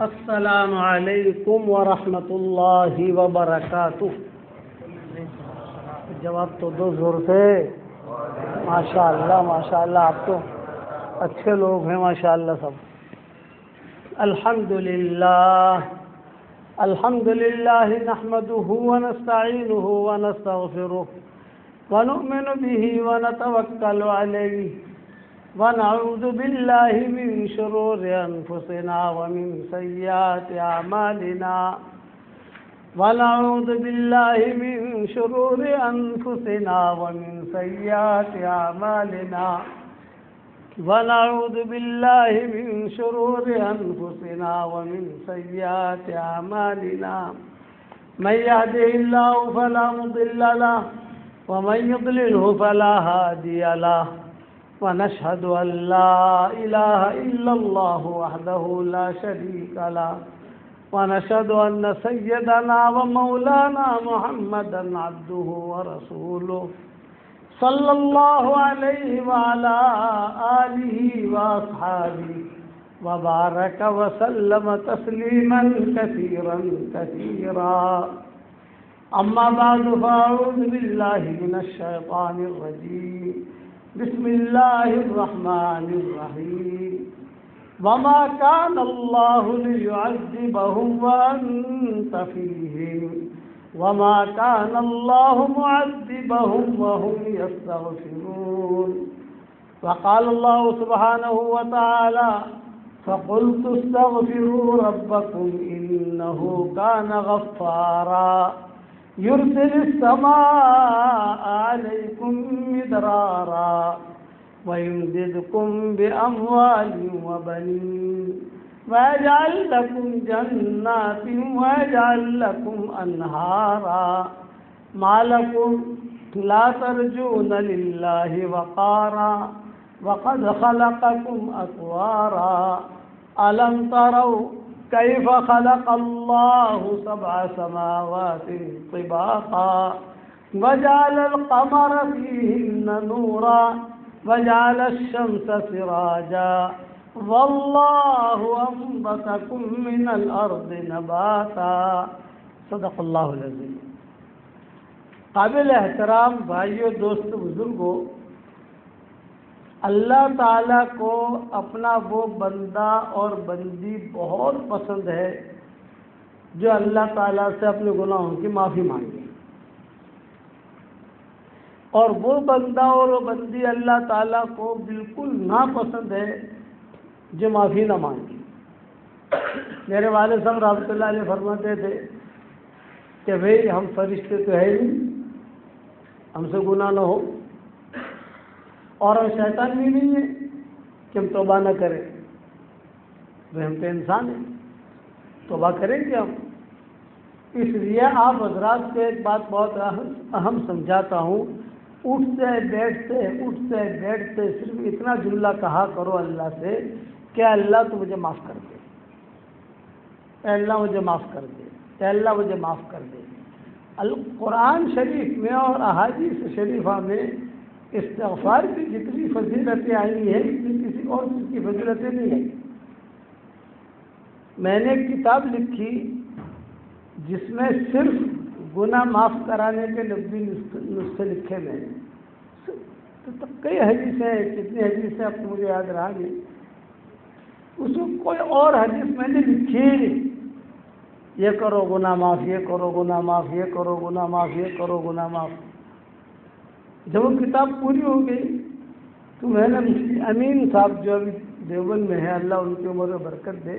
السلام علیکم ورحمۃ اللہ وبرکاتہ. جواب تو دو زور سے. ماشاء اللہ آپ تو اچھے لوگ ہیں ماشاء اللہ سب. الحمد للہ نحمده ونستعینه ونستغفره ونؤمن به ونتوکل علیہ ونعوذ باللہ من شرور انفسنا ومن سیئات اعمالنا ونعوذ باللہ من شرور انفسنا ومن سیئات اعمالنا ونعوذ باللہ من شرور انفسنا ومن سیئات اعمالنا من يهده الله فلا مضل له ومن يضلله فلا هادي له ونشهد أن لا إله إلا الله وحده لا شريك له ونشهد أن سيدنا ومولانا محمدا عبده ورسوله صلى الله عليه وعلى آله وأصحابه وبارك وسلم تسليما كثيرا كثيرا. أما بعد فأعوذ بالله من الشيطان الرجيم. بسم الله الرحمن الرحيم. وما كان الله ليعذبهم وأنت فيهم وما كان الله معذبهم وهم يستغفرون. وقال الله سبحانه وتعالى فقلت استغفروا ربكم إنه كان غفارا يرسل السماء عليكم مدرارا ويمددكم بأموال وبنين ويجعل لكم جنات ويجعل لكم أنهارا ما لكم لا ترجون لله وقارا وقد خلقكم أطوارا ألم تروا كيف خلق الله 7 سماوات طباقا وجعل القمر فيهن نورا وجعل الشمس سراجا والله أنبتكم من الأرض نباتا. صدق اللہ العظیم. قابل احترام بھائیوں، دوستوں، بزرگوں، اللہ تعالیٰ کو اپنا وہ بندہ اور بندی بہت پسند ہے جو اللہ تعالیٰ سے اپنے گناہوں کی معافی مانگے، اور وہ بندہ اور وہ بندی اللہ تعالیٰ کو بالکل ناپسند ہے جو معافی نہ مانگے. میرے والد صاحب رحمۃ اللہ علیہ فرماتے تھے کہ بھئی ہم فرشتے تو ہے نہیں، ہم سے گناہ نہ ہو، اور ہم شیطان بھی نہیں ہے کہ ہم توبہ نہ کریں. ہم تو انسان ہیں، توبہ کریں گے ہم. اس لیے آپ حضرات سے ایک بات بہت اہم سمجھاتا ہوں. اٹھتے بیٹھتے صرف اتنا جملہ کہا کرو اللہ سے کہ اللہ تو مجھے معاف کر دے، اے اللہ مجھے معاف کر دے، اے اللہ مجھے معاف کر دے. القرآن شریف میں اور احادیث شریفہ میں استغفار کی جتنی فضیلتیں آئی ہیں اتنی کسی اور چیز کی فضیلتیں نہیں ہیں. میں نے ایک کتاب لکھی جس میں صرف گناہ معاف کرانے کے 90 نسخے لکھے میں نے. تو کئی حدیثیں ہیں، کتنی حدیثیں اب تو مجھے یاد رہا نہیں. اس میں کوئی اور حدیث میں نے لکھی، یہ کرو گناہ معاف، یہ کرو گناہ معاف، یہ کرو گناہ معاف، یہ کرو گناہ معاف. جب وہ کتاب پوری ہو گئی تو میں نے مفتی امین صاحب جو ابھی دیوبند میں ہے، اللہ ان کی عمر میں برکت دے،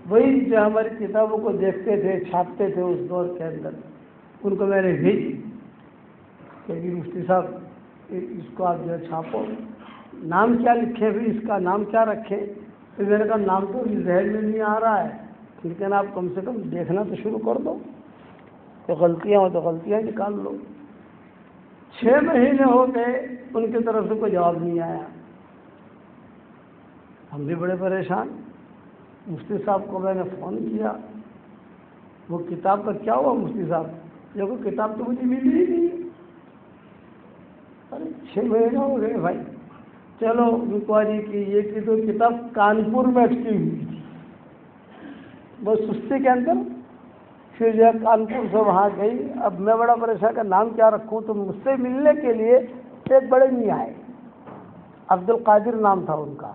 وہی جو ہماری کتابوں کو دیکھتے تھے، چھاپتے تھے اس دور کے اندر، ان کو میں نے بھیجی کہ مفتی صاحب اس کو آپ جو ہے چھاپو، نام کیا لکھیں بھی، اس کا نام کیا رکھیں. تو میں نے کہا نام تو ذہن میں نہیں آ رہا ہے، لیکن آپ کم سے کم دیکھنا تو شروع کر دو، تو غلطیاں ہو تو غلطیاں نکال لو. 6 مہینے ہو گئے، ان کی طرف سے کوئی جواب نہیں آیا. ہم بھی بڑے پریشان. مفتی صاحب کو میں نے فون کیا، وہ کتاب کا کیا ہوا مفتی صاحب؟ دیکھو کتاب تو مجھے ملی ہی نہیں. ارے 6 مہینے ہو گئے بھائی. چلو انکوائری کی، یہ کی تو کتاب کانپور میں اٹکی ہوئی تھی. وہ سستی کے اندر پھر جو ہے کانپور سے وہاں گئی. اب میں بڑا پریشان کا نام کیا رکھوں, تو مجھ سے ملنے کے لیے ایک بڑے میاں آئے, عبد القادر نام تھا ان کا,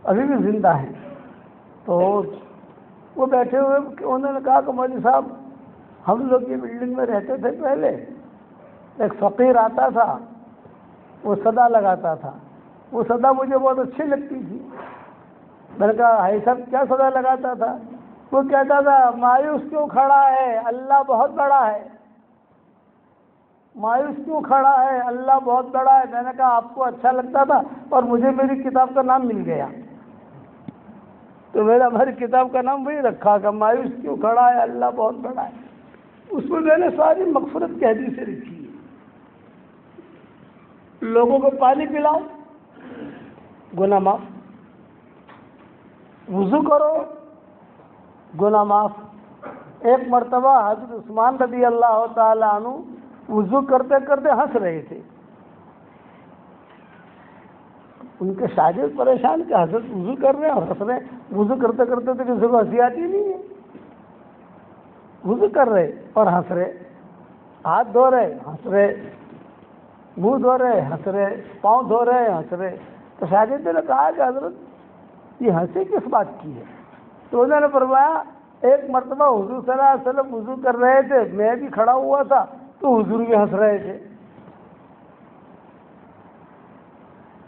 ابھی بھی زندہ ہیں. تو وہ بیٹھے ہوئے, انہوں نے کہا کہ مولوی صاحب ہم لوگ یہ بلڈنگ میں رہتے تھے پہلے, ایک فقیر آتا تھا, وہ صدا لگاتا تھا, وہ صدا مجھے بہت اچھی لگتی تھی. میں نے کہا بھائی صاحب کیا صدا لگاتا تھا؟ وہ کہتا تھا مایوس کیوں کھڑا ہے, اللہ بہت بڑا ہے. مایوس کیوں کھڑا ہے, اللہ بہت بڑا ہے. میں نے کہا آپ کو اچھا لگتا تھا اور مجھے میری کتاب کا نام مل گیا, تو میں نے ہماری کتاب کا نام وہی رکھا کہ مایوس کیوں کھڑا ہے, اللہ بہت بڑا ہے. اس میں میں نے ساری مغفرت کی حدیثیں لکھی ہے. لوگوں کو پانی پلاؤ, گناہ معاف. وضو کرو, گناہ معاف. ایک مرتبہ حضرت عثمان رضی اللہ تعالیٰ عنہ وضو کرتے کرتے ہنس رہے تھے. ان کے شاگرد پریشان کہ حضرت وضو کر رہے ہیں اور ہنس رہے ہیں. وضو کرتے کرتے تو کسی کو ہنسی آتی نہیں ہے. وضو کر رہے اور ہنس رہے, ہاتھ دھو رہے ہنس رہے, منہ دھو رہے ہنس رہے, پاؤں دھو رہے ہنس رہے. تو شاگرد نے کہا کہ حضرت یہ ہنسی کس بات کی ہے؟ تو انہوں نے فرمایا ایک مرتبہ حضور صلی اللہ علیہ وسلم وضو کر رہے تھے, میں بھی کھڑا ہوا تھا تو حضور بھی ہنس رہے تھے.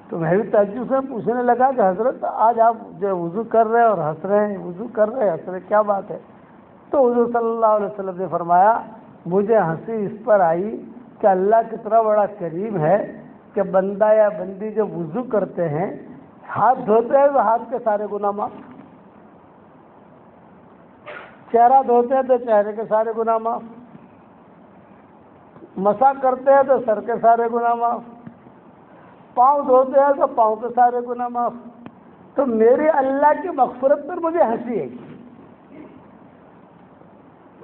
تو میں بھی تعجب سے پوچھنے لگا کہ حضرت آج آپ جو وضو کر رہے اور ہنس رہے ہیں, وضو کر رہے ہنس رہے, کیا بات ہے؟ تو حضور صلی اللہ علیہ وسلم نے فرمایا مجھے ہنسی اس پر آئی کہ اللہ کتنا بڑا کریم ہے کہ بندہ یا بندی جب وضو کرتے ہیں, ہاتھ دھوتے ہیں تو ہاتھ کے سارے گناہ معاف, چہرہ دھوتے ہیں تو چہرے کے سارے گناہ معاف, مسح کرتے ہیں تو سر کے سارے گناہ معاف, پاؤں دھوتے ہیں تو پاؤں کے سارے گناہ معاف. تو میرے اللہ کی مغفرت پر مجھے ہنسی ہے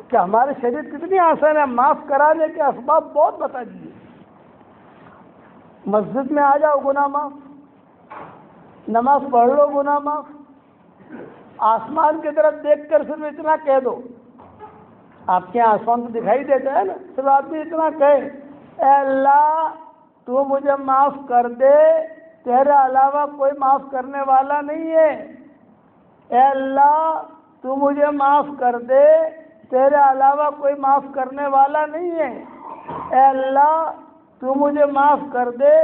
کہ ہمارے شریر کتنی آسان ہے, معاف کرانے کے اسباب بہت بتا دیے. مسجد میں آ جاؤ گناہ معاف, نماز پڑھ لو گناہ معاف, آسمان کی طرف دیکھ کر صرف اتنا کہہ دو, آپ کے یہاں آسمان تو دکھائی دیتا ہے نا, صرف آدمی اتنا کہے اے اللہ تو مجھے معاف کر دے, تیرے علاوہ کوئی معاف کرنے والا نہیں ہے. اے اللہ تو مجھے معاف کر دے, تیرے علاوہ کوئی معاف کرنے والا نہیں ہے. اے اللہ تو مجھے معاف کر دے,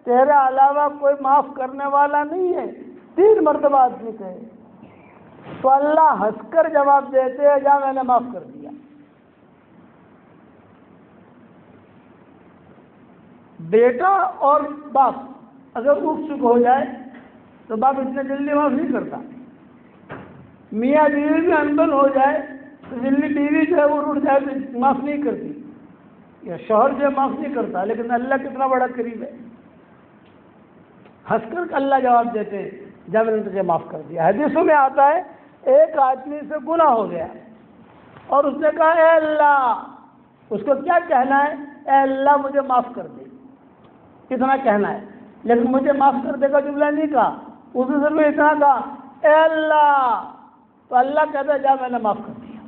تیرے علاوہ کوئی معاف کرنے والا نہیں ہے. 3 مرتبہ آدمی کہے تو اللہ ہنس کر جواب دیتے ہیں جا میں نے معاف کر دیا. بیٹا اور باپ اگر اٹھ چک ہو جائے تو باپ اتنے جلدی معاف نہیں کرتا. میاں بیوی بھی انبن ہو جائے تو جلدی بیوی جو ہے وہ اٹھ جائے تو معاف نہیں کرتی, یا شوہر جو ہے معاف نہیں کرتا. لیکن اللہ کتنا بڑا کریم ہے, ہنس کر اللہ جواب دیتے ہیں جب میں نے تجھے معاف کر دیا. حدیثوں میں آتا ہے ایک آدمی سے گناہ ہو گیا اور اس نے کہا اے اللہ, اس کو کیا کہنا ہے؟ اے اللہ مجھے معاف کر دے, اتنا کہنا ہے. لیکن مجھے معاف کر دے کا جملہ نہیں کہا, اس نے صرف اتنا کہا اے اللہ, تو اللہ کہتا ہے جا میں نے معاف کر دیا.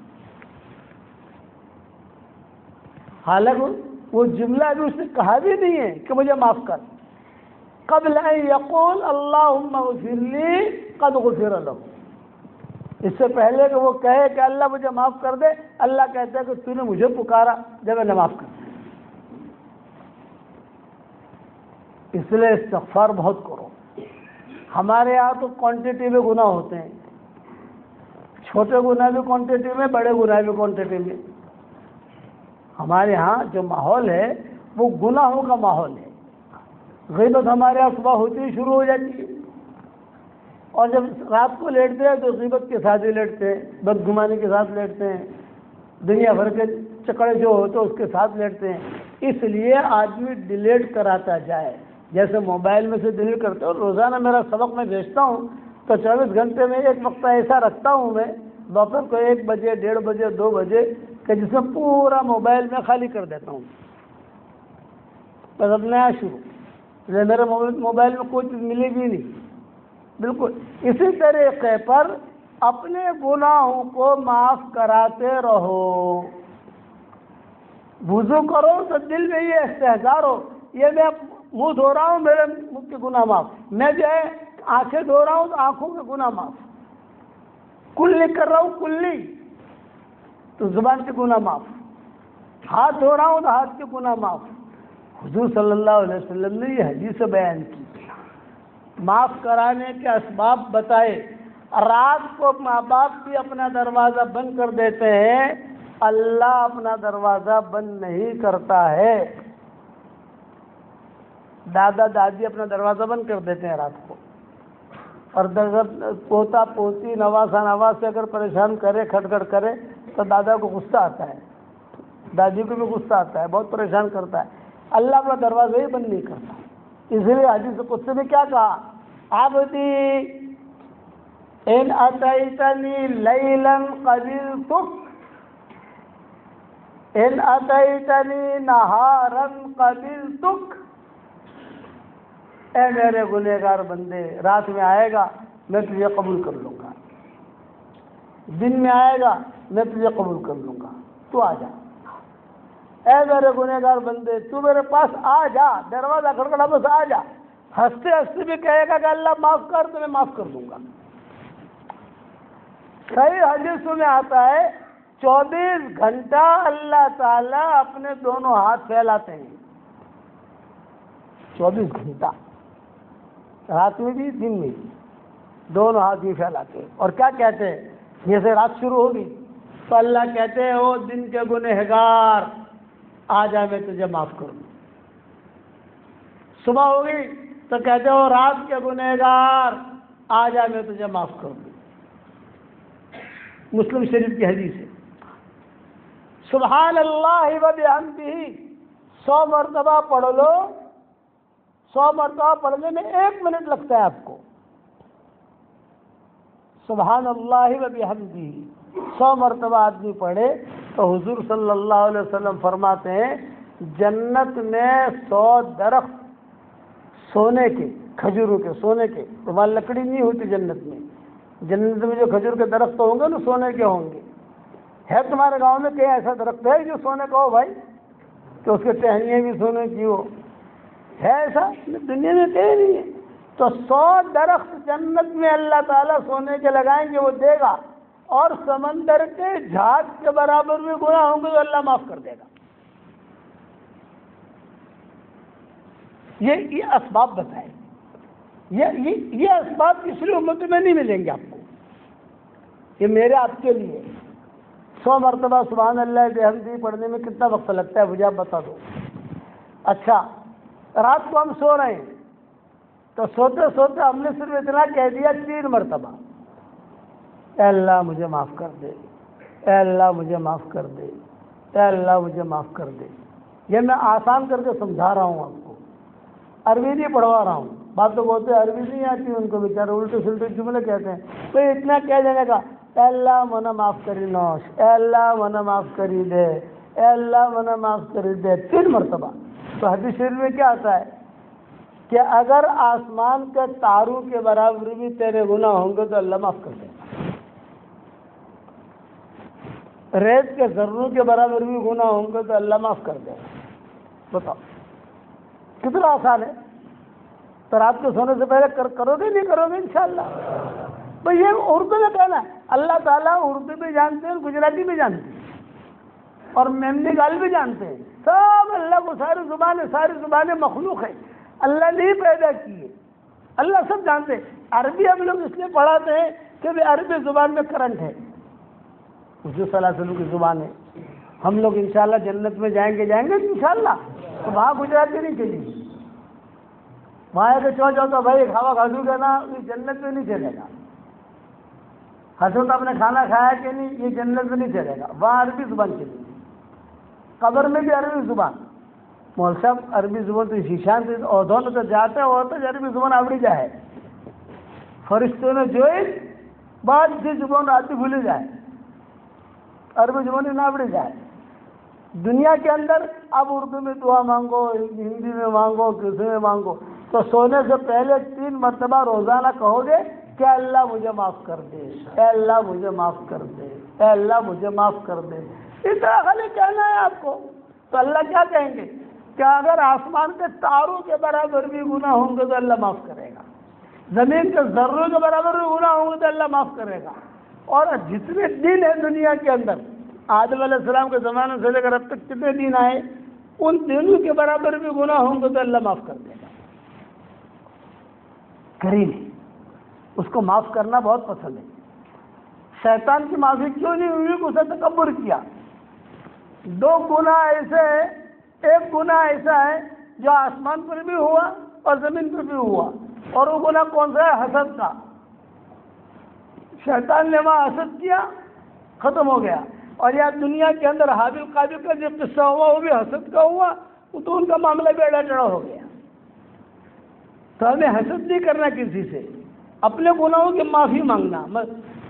حالانکہ وہ جملہ ابھی اس نے کہا بھی نہیں ہے کہ مجھے معاف کر. قبل ان یقول اللہم اغفر لی قد غفر لہ, اس سے پہلے کہ وہ کہے کہ اللہ مجھے معاف کر دے, اللہ کہتا ہے کہ تو نے مجھے پکارا جب میں نے معاف کر دیا. اس لیے استغفار بہت کرو. ہمارے یہاں تو کوانٹٹی میں گناہ ہوتے ہیں, چھوٹے گناہ بھی کوانٹٹی میں, بڑے گناہ بھی کوانٹٹی میں. ہمارے ہاں جو ماحول ہے وہ گناہوں کا ماحول ہے. غیبت ہمارے یہاں صبح ہوتی ہی شروع ہو جاتی ہے, اور جب رات کو لیٹتے ہیں تو غیبت کے ساتھ ہی لیٹتے ہیں, بدگمانی کے ساتھ لیٹتے ہیں, دنیا بھر کے چکڑے جو ہوتے ہیں اس کے ساتھ لیٹتے ہیں. اس لیے آدمی ڈیلیٹ کراتا جائے, جیسے موبائل میں سے ڈیلیٹ کرتے ہو. روزانہ میرا سبق میں بھیجتا ہوں تو 24 گھنٹے میں ایک وقت ایسا رکھتا ہوں میں, دوپہر کو 1 بجے, 1:30 بجے, 2 بجے, کہ جس میں پورا موبائل میں خالی کر دیتا ہوں. بس اب نیا شروع, میرے موبائل میں کوئی چیز ملے گی نہیں. بالکل اسی طریقے پر اپنے گناہوں کو معاف کراتے رہو. وضو کرو تو دل میں یہ استحضار ہو یہ میں منہ دھو رہا ہوں میرے منہ کے گناہ معاف. میں جو ہے آنکھیں دھو رہا ہوں تو آنکھوں کے گناہ معاف. کلی کر رہا ہوں کلی تو زبان کے گناہ معاف. ہاتھ دھو رہا ہوں تو ہاتھ کے گناہ معاف. حضور صلی اللہ علیہ وسلم نے یہ حدیث بیان کی, معاف کرانے کے اسباب بتائے. رات کو ماں باپ بھی اپنا دروازہ بند کر دیتے ہیں, اللہ اپنا دروازہ بند نہیں کرتا ہے. دادا دادی اپنا دروازہ بند کر دیتے ہیں رات کو, اور پوتا پوتی نواسا نواز سے اگر پریشان کرے کھٹکھٹ کرے تو دادا کو غصہ آتا ہے, دادی کو بھی غصہ آتا ہے, بہت پریشان کرتا ہے. اللہ اپنا دروازہ ہی بند نہیں کرتا. اس لیے حدیث قدسی میں کیا کہا, عبدی ان اتیتنی لیلا قبلتک ان اتیتنی نہارا قبلتک. اے میرے گنہگار بندے, رات میں آئے گا میں تجھے قبول کر لوں گا, دن میں آئے گا میں تجھے قبول کر لوں گا, تو آ جا. اے میرے گنہگار بندے تو میرے پاس آ جا, دروازہ کھڑکڑا بس آ جا. ہنستے ہنستے بھی کہے گا کہ اللہ معاف کر تو میں معاف کر دوں گا. صحیح حدیثوں میں آتا ہے 24 گھنٹہ اللہ تعالیٰ اپنے دونوں ہاتھ پھیلاتے ہیں. 24 گھنٹہ, رات میں بھی دن میں بھی, دونوں ہاتھ بھی پھیلاتے ہیں. اور کیا کہتے ہیں, جیسے رات شروع ہوگی تو اللہ کہتے ہیں او دن کے گنہگار آ جا میں تجھے معاف کروں. صبح ہوگی تو کہتے ہو رات کے گنہگار آ جا میں تجھے معاف کر دوں. مسلم شریف کی حدیث ہے. سبحان اللہ و بحمدہ 100 مرتبہ پڑھ لو, 100 مرتبہ پڑھنے میں 1 منٹ لگتا ہے آپ کو. سبحان اللہ و بحمدہ 100 مرتبہ آدمی پڑھے تو حضور صلی اللہ علیہ وسلم فرماتے ہیں جنت میں 100 درخت سونے کے, کھجوروں کے, سونے کے, وہاں لکڑی نہیں ہوتی جنت میں. جنت میں جو کھجور کے درخت ہوں گے نا سونے کے ہوں گے. ہے تمہارے گاؤں میں کہیں ایسا درخت ہے جو سونے کا ہو بھائی, کہ اس کے ٹہنیاں بھی سونے کی ہو؟ ہے ایسا دنیا میں کہیں نہیں ہے. تو 100 درخت جنت میں اللہ تعالیٰ سونے کے لگائیں گے, وہ دے گا. اور سمندر کے جھاگ کے برابر بھی گناہ ہوں گے تو اللہ معاف کر دے گا. یہ اسباب بتائے. یہ اسباب کسی امت میں نہیں ملیں گے آپ کو, یہ میرے آپ کے لیے. 100 مرتبہ سبحان اللہ بحمدہ پڑھنے میں کتنا وقت لگتا ہے مجھے آپ بتا دو. اچھا, رات کو ہم سو رہے ہیں تو سوتے سوتے ہم نے صرف اتنا کہہ دیا 3 مرتبہ, اے اللہ مجھے معاف کر دے, اے اللہ مجھے معاف کر دے, اے اللہ مجھے معاف کر دے. یہ میں آسان کر کے سمجھا رہا ہوں آپ کو, عربی نہیں پڑھوا رہا ہوں. بات تو بولتے عربی نہیں آتی ان کو, بیچارے الٹے سلٹے جملے کہتے ہیں. تو اتنا کہہ دینے کا, اے اللہ منا معاف کری نوش, اے اللہ منا معاف کری دے, اے اللہ منا معاف کری دے 3 مرتبہ. تو حدیث شریف میں کیا آتا ہے کہ اگر آسمان کے تاروں کے برابر بھی تیرے گناہ ہوں گے تو اللہ معاف کر دے گا. ریت کے ذروں کے برابر بھی گناہ ہوں گے تو اللہ معاف کر دے گا. بتاؤ کتنا آسان ہے. تو رات کو سونے سے پہلے کرو گے نہیں کرو گے انشاءاللہ. تو یہ اردو میں کہنا ہے, اللہ تعالیٰ اردو بھی جانتے ہیں, گجراتی بھی جانتے ہیں, اور میمنی گال بھی جانتے ہیں. سب اللہ کو ساری زبانیں مخلوق ہیں, اللہ نے ہی پیدا کی ہے. اللہ سب جانتے ہیں. عربی ہم لوگ اس لیے پڑھاتے ہیں کہ عربی زبان میں کرنٹ ہے, حضور صلی اللہ علیہ وسلم کی زبان ہے. ہم لوگ انشاءاللہ جنت میں جائیں گے انشاءاللہ, تو وہاں گجراتی نہیں چلے گی. وہاں کہ چو تو بھائی کھاوا کھاسو کا نا, یہ جنت میں نہیں چلے گا. ہنسو تو اپنے کھانا کھایا کہ نہیں, یہ جنت میں نہیں چلے گا. وہاں عربی زبان چلے گی. قبر میں بھی عربی زبان. مول صاحب عربی زبان تو شیشان سے عہدوں میں تو جاتے ہیں, تو عربی زبان آوڑی جائے. فرشتوں نے جو بعد سے زبان آتی بھولی جائے, عربی زبان نہ آوڑی جائے. دنیا کے اندر اب اردو میں دعا مانگو, ہندی میں مانگو, کسی میں مانگو, تو سونے سے پہلے 3 مرتبہ روزانہ کہو گے کہ اللہ مجھے معاف کر دے، اے اللہ مجھے معاف کر دے، اے اللہ مجھے معاف کر دے، اس طرح خالی کہنا ہے آپ کو. تو اللہ کیا کہیں گے کہ اگر آسمان کے تاروں کے برابر بھی گناہ ہوں گے تو اللہ معاف کرے گا، زمین کے ذروں کے برابر بھی گناہ ہوں گے تو اللہ معاف کرے گا. اور جتنے دن ہیں دنیا کے اندر، آدم علیہ السلام کے زمانے سے لے کر اب تک کتنے دن آئے، ان دنوں کے برابر بھی گناہ ہوں گے تو اللہ معاف کر دے گا. کریم ہے، اس کو معاف کرنا بہت پسند ہے. شیطان کی معافی کیوں نہیں ہوئی کہ اسے تکبر کیا. دو گناہ ایسے ہیں، ایک گناہ ایسا ہے جو آسمان پر بھی ہوا اور زمین پر بھی ہوا، اور وہ گناہ کون سا ہے؟ حسد کا. شیطان نے وہاں حسد کیا، ختم ہو گیا. اور یہاں دنیا کے اندر حابیل قابیل کا جو قصہ ہوا وہ بھی حسد کا ہوا، تو ان کا معاملہ بھی ایڑا ٹیڑا ہو گیا. تو ہمیں حسد نہیں کرنا کسی سے، اپنے گناہوں کی معافی مانگنا.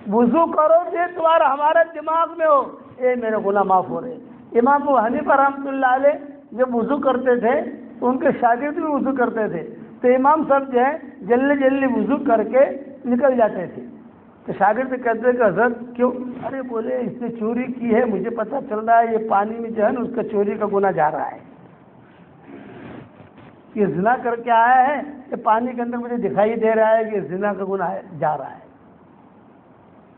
وضو کرو گے تمہارا ہمارے دماغ میں ہو اے میرے گناہ معاف ہو رہے. امام ابو حنیفہ رحمۃ اللہ علیہ جب وضو کرتے تھے تو ان کے شاگرد بھی وضو کرتے تھے، تو امام صاحب جو ہے جلدی جلدی وضو کر کے نکل جاتے تھے. تو شاگرد کہتے کہ حضرت کیوں؟ ارے بولے اس نے چوری کی ہے، مجھے پتہ چل رہا ہے یہ پانی میں جو ہے نا اس کا چوری کا گناہ جا رہا ہے، یہ زنا کر کے آیا ہے کہ پانی کے اندر مجھے دکھائی دے رہا ہے کہ زنا کا گناہ جا رہا ہے.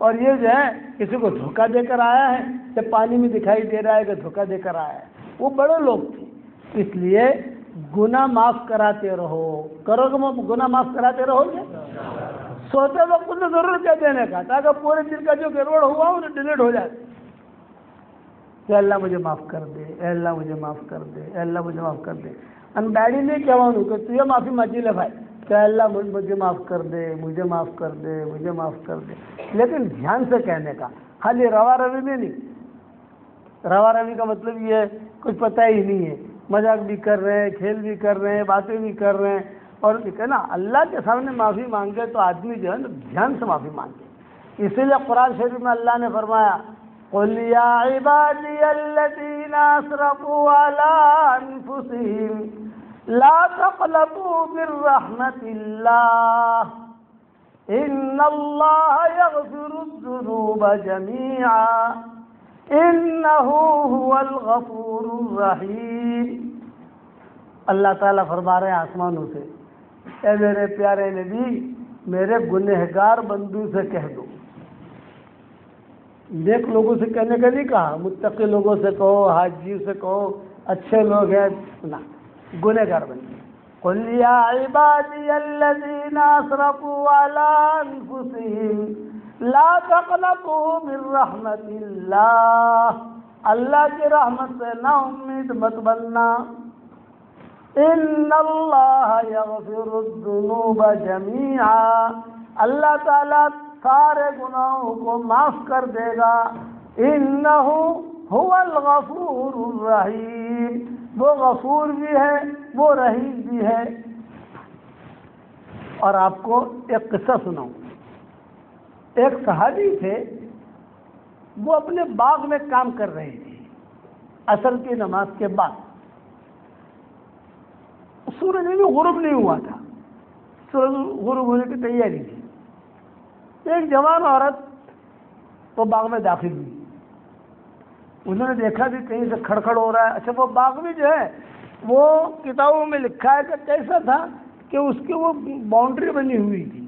اور یہ جو ہے کسی کو دھوکہ دے کر آیا ہے کہ پانی میں دکھائی دے رہا ہے کہ دھوکہ دے کر آیا ہے. وہ بڑے لوگ تھے. اس لیے گناہ معاف کراتے رہو. کرو گے گناہ معاف کراتے رہو گے؟ سوتے وقت کو ضرور کہہ دینے کا تاکہ پورے دن کا جو گڑبڑ ہوا وہ ڈیلیٹ ہو جائے کہ اللہ مجھے معاف کر دے، اے اللہ مجھے معاف کر دے، اے اللہ مجھے معاف کر دے. ان ڈیڈی نہیں کہوانوں کہ تو یہ معافی مانگی لے بھائی کہ اللہ مجھے معاف کر دے، مجھے معاف کر دے، مجھے معاف کر دے. لیکن دھیان سے کہنے کا، خالی روا روی میں نہیں. روا روی کا مطلب یہ ہے کچھ پتہ ہی نہیں ہے، مذاق بھی کر رہے ہیں، کھیل بھی کر رہے ہیں، باتیں بھی کر رہے ہیں. اور نا اللہ کے سامنے معافی مانگے تو آدمی جو ہے نا دھیان سے معافی مانگے. اسی لیے قرآن شریف میں اللہ نے فرمایا قُلْ يَا عِبَادِيَ الَّذِينَ أَسْرَفُوا عَلَىٰ أَنفُسِهِمْ لَا تَقْنَطُوا مِن رَّحْمَةِ اللَّهِ إِنَّ اللَّهَ يَغْفِرُ الذُّنُوبَ جَمِيعًا إِنَّهُ هُوَ الْغَفُورُ الرَّحِيمُ. اللہ تعالیٰ فرما رہے ہیں آسمانوں سے، اے میرے پیارے نبی میرے گنہگار بندوں سے کہہ دو. نیک لوگوں سے کہنے کا نہیں کہا، متقی لوگوں سے کہو، حاجیوں سے کہو، اچھے لوگ ہیں نہ، گنہگار بندے. قُلْ يَا عِبَادِيَ الَّذِينَ أَسْرَفُوا عَلَىٰ أَنفُسِهِمْ لَا تَقْنَطُوا مِن رَّحْمَةِ اللَّهِ، اللہ کی رحمت سے نا امید مت بننا. ان اللہ یغفر الذنوب جمیعا، اللہ تعالیٰ سارے گناہوں کو معاف کر دے گا. انہ هو الغفور الرحیم، وہ غفور بھی ہے وہ رحیم بھی ہے. اور آپ کو ایک قصہ سناؤں. ایک صحابی تھے، وہ اپنے باغ میں کام کر رہے تھے عصر کی نماز کے بعد. سورج بھی غروب نہیں ہوا تھا، سورج غروب ہونے کی تیاری تھی. ایک جوان عورت وہ باغ میں داخل ہوئی. انہوں نے دیکھا کہ کہیں سے کھڑکھڑ ہو رہا ہے. اچھا وہ باغ بھی جو ہے وہ کتابوں میں لکھا ہے کہ کیسا تھا کہ اس کی وہ باؤنڈری بنی ہوئی تھی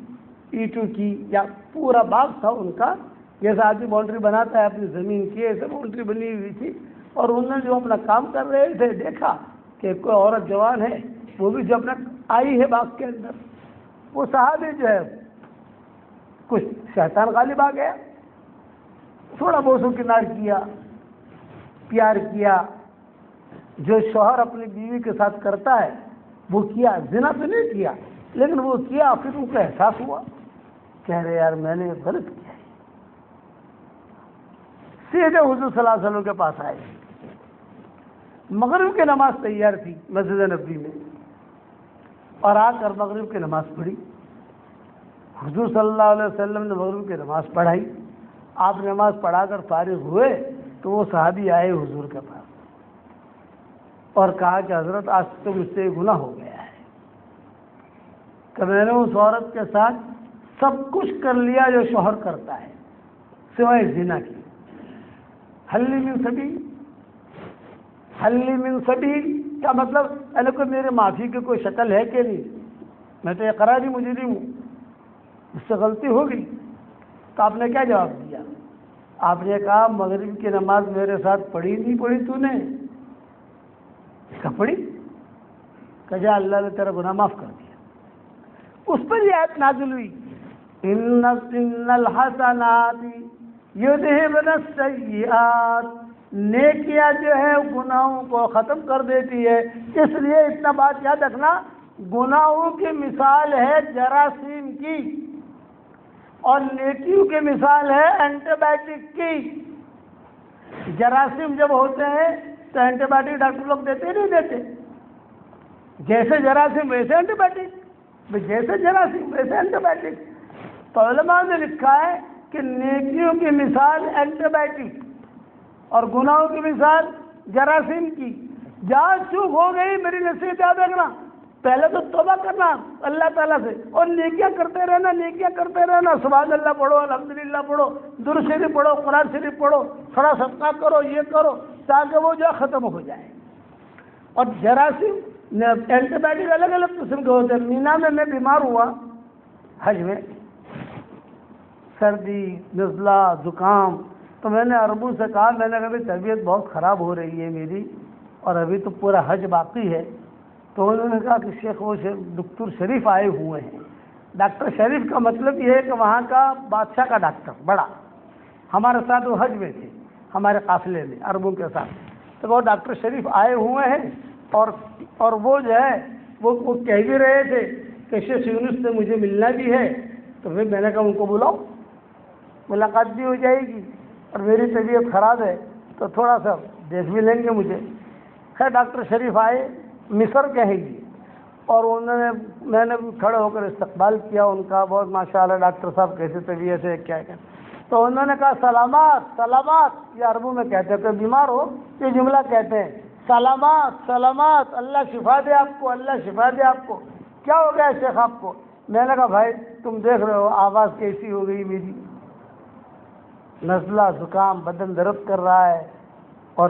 اینٹوں کی، یا پورا باغ تھا ان کا جیسا آدمی باؤنڈری بناتا ہے اپنی زمین کی، ایسے باؤنڈری بنی ہوئی تھی. اور انہوں نے جو اپنا کام کر رہے تھے دیکھا کہ کوئی عورت جوان ہے وہ بھی جو اپنا آئی ہے باغ کے اندر. وہ صحابی جو ہے کچھ شیطان غالب آ گیا، تھوڑا بوسو کنار کیا، پیار کیا. جو شوہر اپنی بیوی کے ساتھ کرتا ہے وہ کیا، زنا تو نہیں کیا لیکن وہ کیا. پھر ان کو احساس ہوا، کہہ رہے یار میں نے غلط کیا ہے. سیدھے حضور صلی اللہ علیہ وسلم کے پاس آئے. مغرب کی نماز تیار تھی مسجد نبوی میں، اور آ کر مغرب کی نماز پڑھی. حضور صلی اللہ علیہ وسلم نے مغرب کی نماز پڑھائی. آپ نماز پڑھا کر فارغ ہوئے تو وہ صحابی آئے حضور کے پاس اور کہا کہ حضرت آج تو مجھ سے گناہ ہو گیا ہے کہ میں نے اس عورت کے ساتھ سب کچھ کر لیا جو شوہر کرتا ہے سوائے زنا کی. حلی من سبیل کیا مطلب؟ یعنی کوئی میرے معافی کی کوئی شکل ہے کہ نہیں؟ میں تو اقراری مجرم ہوں، اس سے غلطی ہو گئی. تو آپ نے کیا جواب دیا؟ آپ نے کہا مغرب کی نماز میرے ساتھ پڑھی نہیں پڑھی تو نے؟ کہا پڑھی. کہا اللہ نے تیرا گناہ معاف کر دیا. اس پر یہ آیت نازل ہوئی ان الحسنات یذہبن السیئات، نیکیاں جو ہے گناہوں کو ختم کر دیتی ہے. اس لیے اتنا بات یاد رکھنا، گناہوں کی مثال ہے جراثیم کی اور نیکیوں کی مثال ہے اینٹی بایوٹک کی. جراثیم جب ہوتے ہیں تو اینٹی بایوٹک ڈاکٹر لوگ دیتے نہیں دیتے؟ جیسے جراثیم ویسے اینٹی بایوٹک، جیسے جراثیم ویسے اینٹی بایوٹک. تو علماء نے لکھا ہے کہ نیکیوں کی مثال اینٹی بایوٹک اور گناہوں کی مثال جراثیم کی. جہاں چوک ہو گئی میری نصیحت یاد رکھنا، پہلے تو توبہ کرنا اللہ تعالیٰ سے اور نیکیاں کرتے رہنا، نیکیاں کرتے رہنا. سبحان اللہ پڑھو، الحمدللہ پڑھو، درود شریف پڑھو، قرآن شریف پڑھو، تھوڑا صدقہ کرو، یہ کرو تاکہ وہ جو ختم ہو جائے. اور جراثیم اینٹی بایوٹک الگ الگ قسم کے ہوتے ہیں. مینا میں بیمار ہوا حج میں، سردی، نزلہ، زکام. تو میں نے عربوں سے کہا، میں نے کہا طبیعت بہت خراب ہو رہی ہے میری اور ابھی تو پورا حج باقی ہے. تو انہوں نے کہا کہ شیخ وہ ڈاکٹر شریف آئے ہوئے ہیں. ڈاکٹر شریف کا مطلب یہ ہے کہ وہاں کا بادشاہ کا ڈاکٹر بڑا. ہمارے ساتھ وہ حج میں تھے ہمارے قافلے میں عربوں کے ساتھ. تو وہ ڈاکٹر شریف آئے ہوئے ہیں اور وہ جو ہے وہ کہہ بھی رہے تھے کہ شیخ یونس سے مجھے ملنا بھی ہے. تو پھر میں نے کہا ان کو بلاؤ، ملاقات بھی ہو جائے گی اور میری طبیعت خراب ہے تو تھوڑا سا دیکھ بھی لیں گے مجھے. خیر ڈاکٹر شریف آئے، مصر کہیں گی، اور میں نے کھڑے ہو کر استقبال کیا ان کا. بہت ماشاءاللہ ڈاکٹر صاحب کیسی طبیعت ہے کیا کیا. تو انہوں نے کہا سلامات سلامات، یہ عربوں میں کہتے ہیں کہ بیمار ہو یہ جملہ کہتے ہیں سلامات سلامات، اللہ شفا دے آپ کو، اللہ شفا دے آپ کو. کیا ہو گیا شیخ آپ کو؟ میں نے کہا بھائی تم دیکھ رہے ہو آواز کیسی ہو گئی میری، نزلہ زکام، بدن درد کر رہا ہے. اور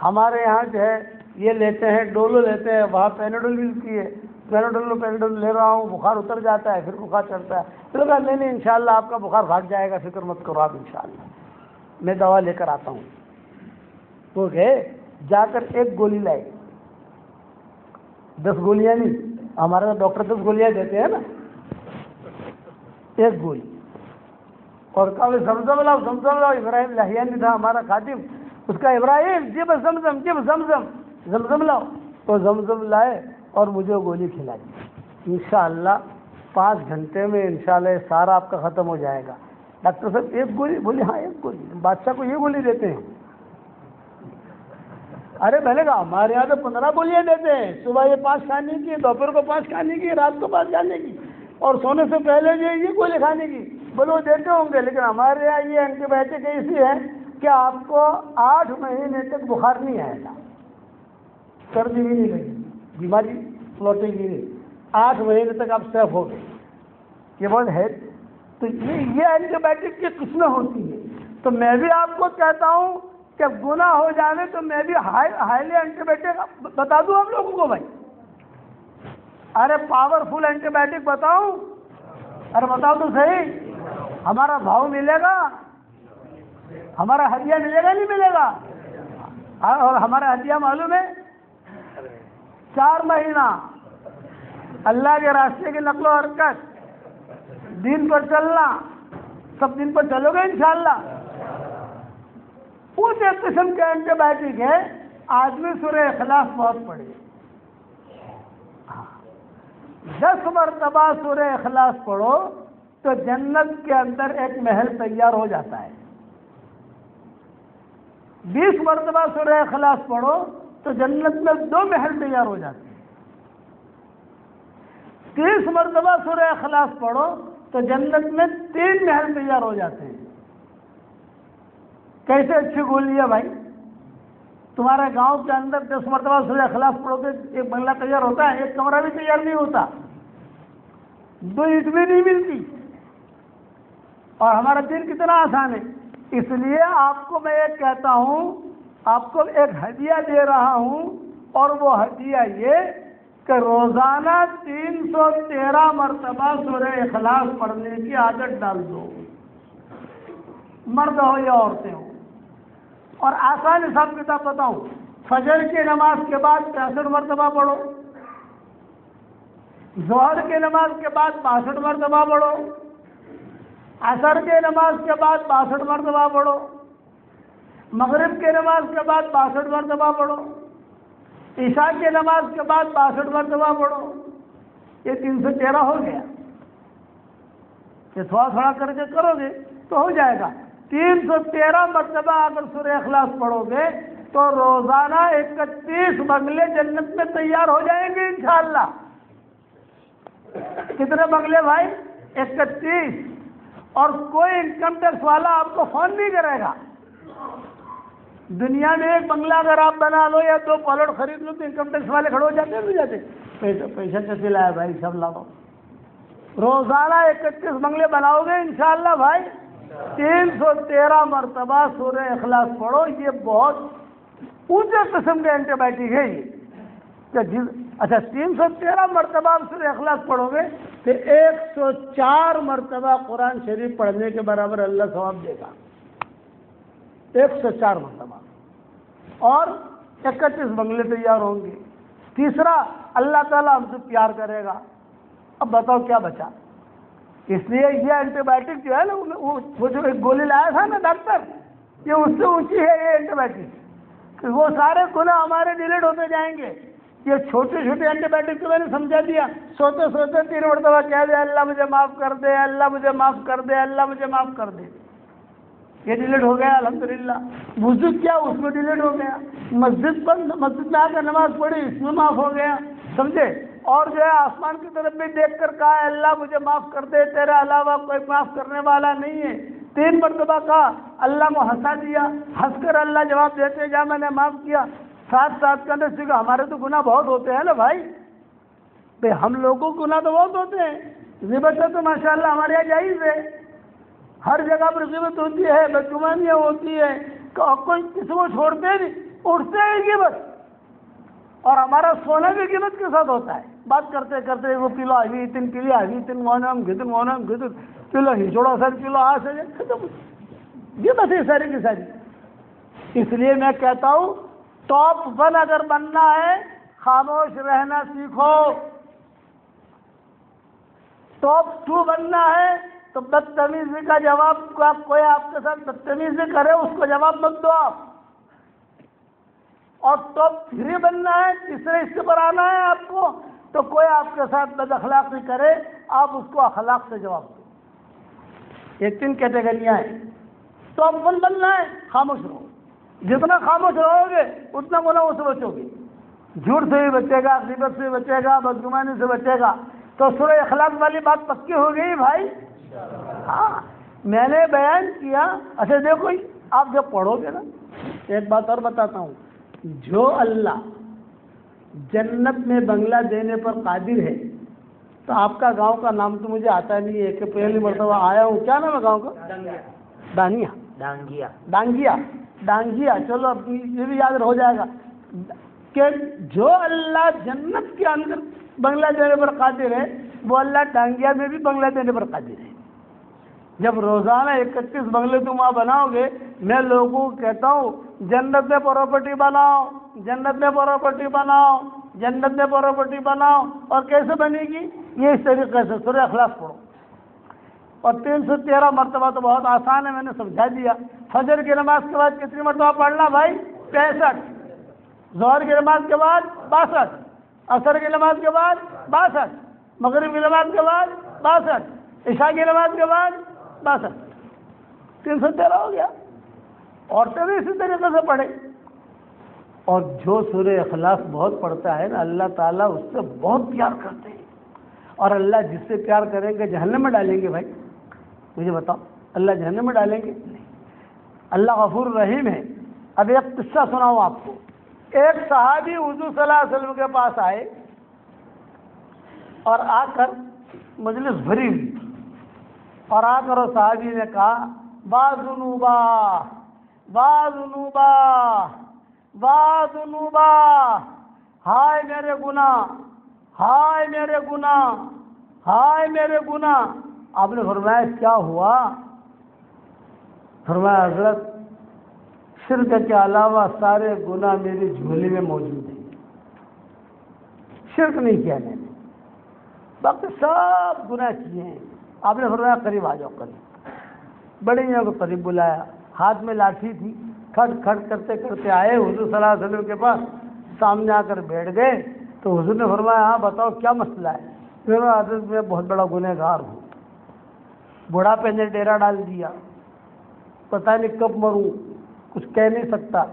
ہمارے یہاں جو ہے یہ لیتے ہیں ڈولو لیتے ہیں، وہاں پیناڈول ملتی ہے، پیناڈول لے رہا ہوں، بخار اتر جاتا ہے پھر بخار چڑھتا ہے. تو کہا نہیں انشاءاللہ آپ کا بخار بھاگ جائے گا، فکر مت کرو آپ، انشاءاللہ میں دوا لے کر آتا ہوں. تو گئے، جا کر ایک گولی لائے، 10 گولیاں نہیں، ہمارے ڈاکٹر 10 گولیاں دیتے ہیں نا، ایک گولی. اور کہا زمزم لاؤ زمزم لاؤ. ابراہیم لاہیانی تھا ہمارا خادم، اس کا ابراہیم جب زمزم جب زمزم زمزم لاؤ. تو زمزم لائے اور مجھے گولی کھلا دی. انشاءاللہ 5 گھنٹے میں انشاءاللہ سارا آپ کا ختم ہو جائے گا. ڈاکٹر صاحب ایک گولی؟ بولی ہاں ایک گولی. بادشاہ کو یہ گولی دیتے ہیں؟ ارے میں نے کہا ہمارے یہاں تو 15 گولیاں دیتے ہیں، صبح یہ 5 کھانے کی، دوپہر کو 5 کھانے کی، رات کو 5 کھانے کی اور سونے سے پہلے جو یہ گولی کھانے کی. بولے وہ دیتے ہوں گے، لیکن ہمارے یہاں یہ اینٹی بایوٹک ایسی ہے کہ آپ کو 8 مہینے تک بخار نہیں آئے گا، سردی بھی نہیں لگے گی، بیماری لوٹے گی نہیں، 8 مہینے تک آپ سیف ہو گئے. یہ بات ہے. تو یہ اینٹی بایوٹک کی قسمیں ہوتی ہیں. تو میں بھی آپ کو کہتا ہوں کہ گناہ ہو جانے تو میں بھی ہائیلی اینٹی بایوٹک بتا دوں آپ لوگوں کو بھائی. ارے پاورفل اینٹی بایوٹک بتاؤں؟ ارے بتاؤ تو صحیح. ہمارا بھاؤ ملے گا، ہمارا ہدیہ ملے گا نہیں ملے گا؟ اور ہمارا ہدیہ معلوم ہے 4 مہینہ اللہ کے راستے کی نقل و حرکت، دین پر چلنا. سب دین پر چلو گے انشاءاللہ. اس ایک قسم کے اینٹی بایوٹک ہے. آدمی سورہ اخلاص بہت پڑھے، 10 مرتبہ سورہ اخلاص پڑھو تو جنت کے اندر ایک محل تیار ہو جاتا ہے. 20 مرتبہ سورہ اخلاص پڑھو تو جنت میں 2 محل تیار ہو جاتے ہیں. 30 مرتبہ سورہ اخلاص پڑھو تو جنت میں 3 محل تیار ہو جاتے ہیں. کیسے اچھی گولی ہے بھائی. تمہارے گاؤں کے اندر 10 مرتبہ سورہ اخلاص پڑھو تو ایک بنگلہ تیار ہوتا ہے، ایک کمرہ بھی تیار نہیں ہوتا. 2 اینٹ بھی نہیں ملتی، اور ہمارا دین کتنا آسان ہے۔ اس لیے آپ کو میں ایک کہتا ہوں، آپ کو ایک ہدیہ دے رہا ہوں، اور وہ ہدیہ یہ کہ روزانہ 313 مرتبہ سورہ اخلاص پڑھنے کی عادت ڈال دو، مرد ہو یا عورتیں ہوں۔ اور آسان حساب کتاب بتاؤں، فجر کی نماز کے بعد 65 مرتبہ پڑھو، ظہر کی نماز کے بعد 62 مرتبہ پڑھو، عصر کی نماز کے بعد 62 مرتبہ پڑھو، مغرب کی نماز کے بعد 62 مرتبہ پڑھو، عشاء کی نماز کے بعد 62 مرتبہ پڑھو۔ یہ 313 ہو گیا۔ یہ تھوڑا تھوڑا کر کے کرو گے تو ہو جائے گا۔ 313 مرتبہ اگر سورہ اخلاص پڑھو گے تو روزانہ 31 بنگلے جنت میں تیار ہو جائیں گے انشاءاللہ۔ کتنے بنگلے بھائی؟ 31۔ اور کوئی انکم ٹیکس والا آپ کو فون نہیں کرے گا۔ دنیا میں ایک بنگلہ اگر آپ بنا لو یا 2 پلاٹ خرید لو تو انکم ٹیکس والے کھڑے ہو جاتے ہیں، نہیں جاتے؟ پیسہ کیسے لایا بھائی؟ سب لاؤ۔ روزانہ 31 بنگلے بناؤ گے انشاءاللہ بھائی۔ 313 مرتبہ سورہ اخلاص پڑھو، یہ بہت اونچے قسم کے اینٹی بائیوٹک ہے یہ۔ اچھا 313 مرتبہ آپ سورہ اخلاص پڑھو گے تو 104 مرتبہ قرآن شریف پڑھنے کے برابر اللہ ثواب دے گا۔ 104 مرتبہ، اور 31 بنگلے تیار ہوں گے۔ تیسرا، اللہ تعالیٰ ہم سے پیار کرے گا۔ اب بتاؤ کیا بچا؟ اس لیے یہ اینٹی بائیوٹک جو ہے نا، وہ جو ایک گولی لایا تھا نا ڈاکٹر، یہ اس سے اونچی ہے یہ اینٹی بائیوٹک۔ وہ سارے گناہ ہمارے ڈیلیٹ ہوتے جائیں گے۔ یہ چھوٹے چھوٹے اینٹی بائیوٹک کو میں نے سمجھا دیا، سوتے سوتے 3 مرتبہ کہہ دے اللہ مجھے معاف کر دے، اللہ مجھے معاف کر دے، اللہ مجھے معاف کر دے، یہ ڈیلیٹ ہو گیا الحمدللہ۔ وضو کیا، اس میں ڈیلیٹ ہو گیا۔ مسجد میں آ کر نماز پڑھی، اس میں معاف ہو گیا، سمجھے؟ اور جو ہے آسمان کی طرف بھی دیکھ کر کہا اللہ مجھے معاف کر دے، تیرے علاوہ کوئی معاف کرنے والا نہیں ہے، 3 مرتبہ کہا، اللہ کو ہنسا دیا، ہنس کر اللہ جواب دیتے جا میں نے معاف کیا۔ ساتھ ساتھ کرنے سے ہمارے تو گناہ بہت ہوتے ہیں نا بھائی، ہم لوگوں کو گناہ تو بہت ہوتے ہیں۔ غیبت تو ماشاءاللہ ہمارے یہاں جائز ہے، ہر جگہ پر غیبت ہوتی ہے، بدگمانیاں ہوتی ہے، کوئی کسی کو چھوڑتے نہیں، اٹھتے ہیں غیبت۔ اور ہمارا سونا بھی غیبت کے ساتھ ہوتا ہے، بات کرتے کرتے وہ کلو آئی 3 کلو آئی 3 مونم گدن کلو ہی چھوڑا سر کلو آ سے ختم، یہ بس ہے ساری کی ساری۔ اس لیے میں کہتا ہوں ٹاپ 1 اگر بننا ہے خاموش رہنا سیکھو، ٹاپ 2 بننا ہے تو بدتمیزی کا جواب، کوئی آپ کے ساتھ بدتمیزی کرے اس کو جواب مت دو آپ، اور ٹاپ 3 بننا ہے، تیسرے اس کے پر آنا ہے آپ کو، تو کوئی آپ کے ساتھ بد اخلاقی کرے آپ اس کو اخلاق سے جواب دو۔ یہ 3 کیٹیگریاں ہیں۔ ٹاپ 1 بننا ہے خاموش رہو، جتنا خاموش رہو گے اتنا گناہوں سے بچو گے، جھوٹ سے بھی بچے گا، غیبت سے بھی بچے گا، بدگمانی سے بچے گا۔ تو سورہ اخلاص والی بات پکی ہو گئی بھائی۔ ہاں میں نے بیان کیا۔ اچھا دیکھو آپ جب پڑھو گے نا، ایک بات اور بتاتا ہوں، جو اللہ جنت میں بنگلہ دینے پر قادر ہے، تو آپ کا گاؤں کا نام تو مجھے آتا نہیں ہے کہ پہلی مرتبہ آیا ہوں، کیا نام ہے گاؤں کا؟ ڈانگیا، چلو اب یہ بھی یاد ہو جائے گا کہ جو اللہ جنت کے اندر بنگلہ دینے پر قادر ہے، وہ اللہ ڈانگیا میں بھی بنگلہ دینے پر قادر ہے۔ جب روزانہ 31 بنگلے تم وہاں بناؤ گے، میں لوگوں کو کہتا ہوں جنت میں پراپرٹی بناؤ، جنت میں پراپرٹی بناؤ، جنت میں پراپرٹی بناؤ۔ اور کیسے بنے گی؟ یہ اس طریقے سے سورہ اخلاص پڑھو، اور 313 مرتبہ تو بہت آسان ہے، میں نے سمجھا دیا۔ فجر کی نماز کے بعد کتنی مرتبہ پڑھنا بھائی؟ 65۔ ظہر کی نماز کے بعد 62، عصر کی نماز کے بعد 62، مغرب کی نماز کے بعد 62، عشاء کی نماز کے بعد 62، 313 ہو گیا۔ عورتیں بھی اسی طریقے سے پڑھیں۔ اور جو سورہ اخلاص بہت پڑھتا ہے نا، اللہ تعالیٰ اس سے بہت پیار کرتے ہیں، اور اللہ جس سے پیار کریں گے جہنم میں ڈالیں گے بھائی؟ مجھے بتاؤ، اللہ جہنم میں ڈالیں گے؟ نہیں، اللہ غفور رحیم ہے۔ اب ایک قصہ سناؤں آپ کو۔ ایک صحابی حضور صلی اللہ علیہ وسلم کے پاس آئے، اور آ کر مجلس بھری ہوئی تھی، اور آ کر صحابی نے کہا باذنوبا باذنوبا باذنوبا، ہائے میرے گناہ، ہائے میرے گناہ، ہائے میرے گناہ۔ آپ نے فرمایا کیا ہوا؟ فرمایا حضرت شرک کے علاوہ سارے گناہ میری جھولی میں موجود ہیں، شرک نہیں کیا میں نے، باقی سب گناہ کیے ہیں۔ آپ نے فرمایا قریب آ جاؤ، قریب۔ بڑے میاں کو قریب بلایا، ہاتھ میں لاٹھی تھی، کھٹ کھٹ کرتے کرتے آئے حضور صلی اللہ علیہ وسلم کے پاس، سامنے آ کر بیٹھ گئے تو حضور نے فرمایا ہاں بتاؤ کیا مسئلہ ہے؟ حضرت میں بہت بڑا گنہگار ہوں، بڑھاپے نے ڈیرا ڈال دیا، پتہ نہیں کب مروں، کچھ کہہ نہیں سکتا،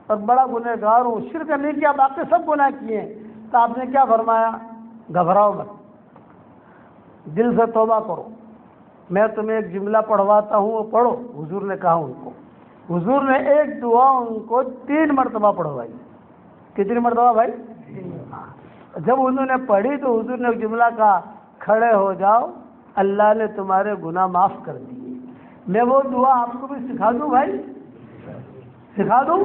اور بڑا گنہگار ہوں، شرک نہیں کیا، باقی سب گناہ کیے ہیں۔ تو آپ نے کیا فرمایا؟ گھبراؤ مت، دل سے توبہ کرو، میں تمہیں ایک جملہ پڑھواتا ہوں، وہ پڑھو۔ حضور نے کہا ان کو، حضور نے ایک دعا ان کو 3 مرتبہ پڑھوائی۔ کتنی مرتبہ بھائی؟ جب انہوں نے پڑھی تو حضور نے ایک جملہ کہا کھڑے ہو جاؤ، اللہ نے تمہارے گناہ معاف کر دیے۔ میں وہ دعا آپ کو بھی سکھا دوں بھائی، سکھا دوں؟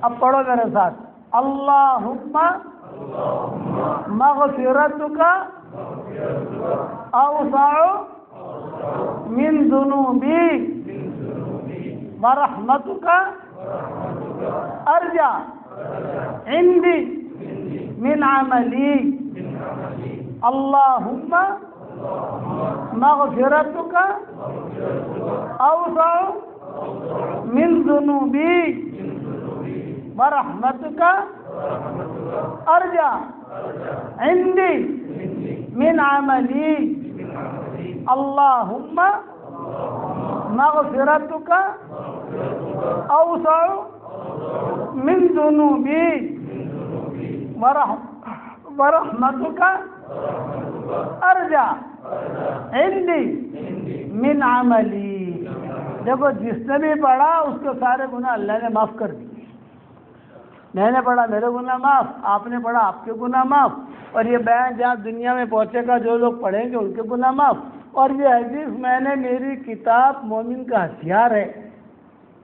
اب پڑھو میرے ساتھ، اللہم مغفرتک اوسع من ذنوبی ورحمتک ارجع عندی من عملی، اللہم مغفرتک اوسع من ذنوبی ورحمتک ارجع عندی من عملی، اللہم مغفرتک اوسع من ذنوبی ورحمتک ارجع عندی من عملی۔ دیکھو جس نے بھی پڑھا اس کے سارے گناہ اللہ نے معاف کر دیے۔ میں نے پڑھا میرے گناہ معاف، آپ نے پڑھا آپ کے گناہ معاف، اور یہ بیان جہاں دنیا میں پہنچے گا جو لوگ پڑھیں گے ان کے گناہ معاف۔ اور یہ حدیث میں نے میری کتاب مومن کا ہتھیار ہے،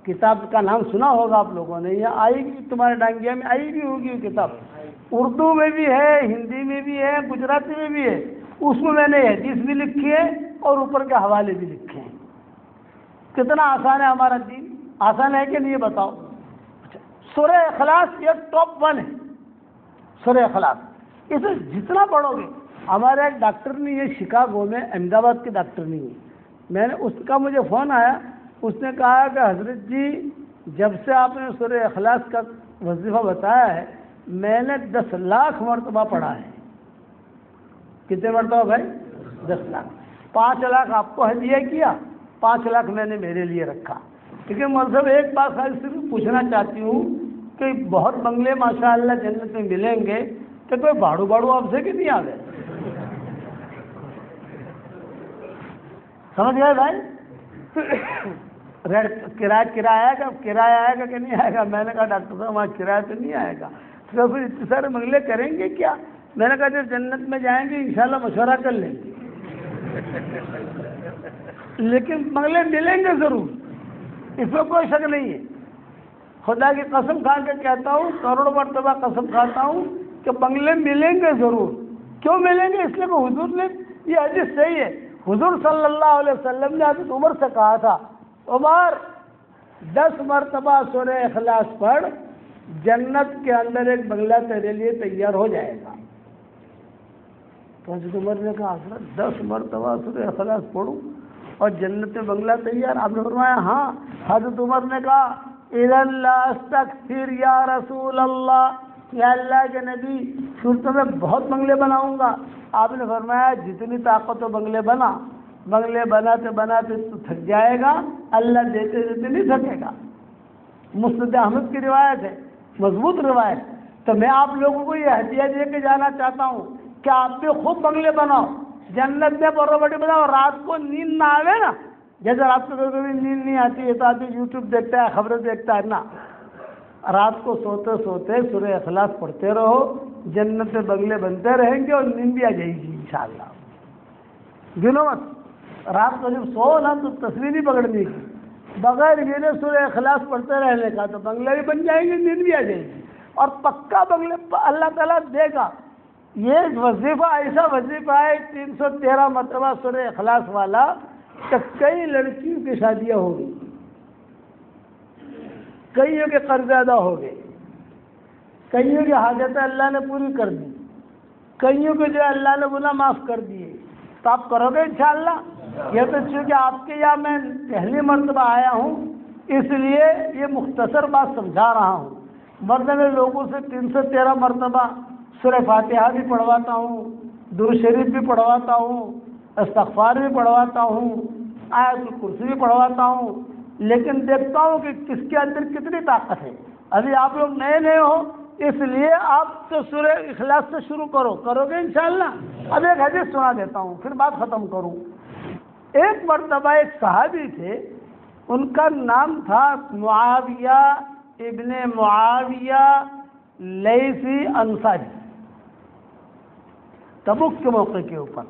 کتاب کا نام سنا ہوگا آپ لوگوں نے، یہ آئی گی تمہارے ڈانگیا میں، آئی بھی ہوگی وہ کتاب، اردو میں بھی ہے، ہندی میں بھی ہے، گجراتی میں بھی ہے۔ اس میں نے حدیث بھی لکھی ہے اور اوپر کے حوالے بھی لکھے ہیں۔ کتنا آسان ہے ہمارا دین، آسان ہے کہ نہیں بتاؤ؟ سورہ اخلاص یہ ٹاپ 1 ہے، سورہ اخلاص، اسے جتنا پڑھو گے۔ ہمارا ایک ڈاکٹر نہیں ہے شکاگو میں، احمد آباد کے ڈاکٹر نہیں ہے، میں نے اس کا مجھے فون آیا، اس نے کہا کہ حضرت جی جب سے آپ نے سورہ اخلاص کا وظیفہ بتایا ہے میں نے 10 لاکھ مرتبہ پڑھا ہے۔ کتنے مرتبہ بھائی؟ 10 لاکھ۔ 5 لاکھ آپ کو ہدیہ کیا، 5 لاکھ میں نے میرے لیے رکھا۔ لیکن مطلب ایک بات خالی صرف پوچھنا چاہتی ہوں کہ بہت بنگلے ماشاءاللہ جنت میں ملیں گے تو کوئی باڑو باڑو آپ سے کہ نہیں آ گئے؟ سمجھ گئے بھائی؟ کرایہ آئے گا، کرایہ آئے گا کہ نہیں آئے گا؟ میں نے کہا ڈاکٹر صاحب وہاں کرایہ تو نہیں آئے گا، تو پھر اتنے سارے بنگلے کریں گے کیا؟ میں نے کہا جب جنت میں جائیں گے انشاءاللہ مشورہ کر لیں گے، لیکن بنگلے ملیں گے ضرور، اس میں کوئی شک نہیں ہے۔ خدا کی قسم کھا کے کہتا ہوں، کروڑ مرتبہ قسم کھاتا ہوں کہ بنگلے ملیں گے ضرور۔ کیوں ملیں گے؟ اس لیے کہ حضور نے یہ حدیث صحیح ہے، حضور صلی اللہ علیہ وسلم نے حضرت عمر سے کہا تھا عمر 10 مرتبہ سورہ اخلاص پڑھ، جنت کے اندر ایک بنگلہ تیرے لیے تیار ہو جائے گا۔ تو حضرت عمر نے کہا حضرت 10 مرتبہ سورہ اخلاص پڑھوں اور جنت میں بنگلہ تیار؟ آپ نے فرمایا ہاں۔ حضرت عمر نے کہا اِذَا لَا أَسْتَكْثِرْ یا رسول اللہ، یا اللہ کے نبی پھر تو میں بہت بنگلے بناؤں گا۔ آپ نے فرمایا جتنی طاقت ہو بنگلے بنا، بنگلے بناتے بناتے تو تھک جائے گا، اللہ دیتے دیتے نہیں تھکے گا۔ مسند احمد کی روایت ہے، مضبوط روایت۔ تو میں آپ لوگوں کو یہ ہدیہ دے کے جانا چاہتا ہوں کہ آپ بھی خوب بنگلے بناؤ، جنت میں پراپرٹی بناؤ، رات کو نیند نہ آوے نا، جیسے رات کو کبھی نیند نہیں آتی ہے تو آدمی یوٹیوب دیکھتا ہے، خبریں دیکھتا ہے نا، رات کو سوتے سوتے سورہ اخلاص پڑھتے رہو، جنت میں بنگلے بنتے رہیں گے اور نیند بھی آ جائے گی انشاءاللہ۔ گنو مت. رات کو جب سو نا تو تصویر نہیں پکڑنی کی, بغیر گنے سورہ اخلاص پڑھتے رہنے کا, تو بنگلے بھی بن جائیں گے, نیند بھی آ جائے گی, اور پکا بنگلے اللہ تعالیٰ دے گا. یہ وظیفہ ایسا وظیفہ ہے 313 مرتبہ سورہ اخلاص والا, کہ کئی لڑکیوں کی شادیاں ہو گئی, کئیوں کے قرض ادا ہو گئے, کئیوں کی حاجتیں اللہ نے پوری کر دی, کئیوں کے جو اللہ نے گناہ معاف کر دیے. تو آپ کرو گے انشاءاللہ. یہ تو چونکہ آپ کے یہاں میں پہلی مرتبہ آیا ہوں, اس لیے یہ مختصر بات سمجھا رہا ہوں, ورنہ میں لوگوں سے 313 مرتبہ سورہ فاتحہ بھی پڑھواتا ہوں, درود شریف بھی پڑھواتا ہوں, استغفار بھی پڑھواتا ہوں, آیت الکرسی بھی پڑھواتا ہوں, لیکن دیکھتا ہوں کہ کس کے اندر کتنی طاقت ہے. ابھی آپ لوگ نئے نئے ہو, اس لیے آپ تو سورہ اخلاص سے شروع کرو گے انشاءاللہ. اب ایک حدیث سنا دیتا ہوں, پھر بات ختم کروں. ایک مرتبہ ایک صحابی تھے, ان کا نام تھا معاویہ ابن معاویہ لیثی انصاری. تبوک کے موقع کے اوپر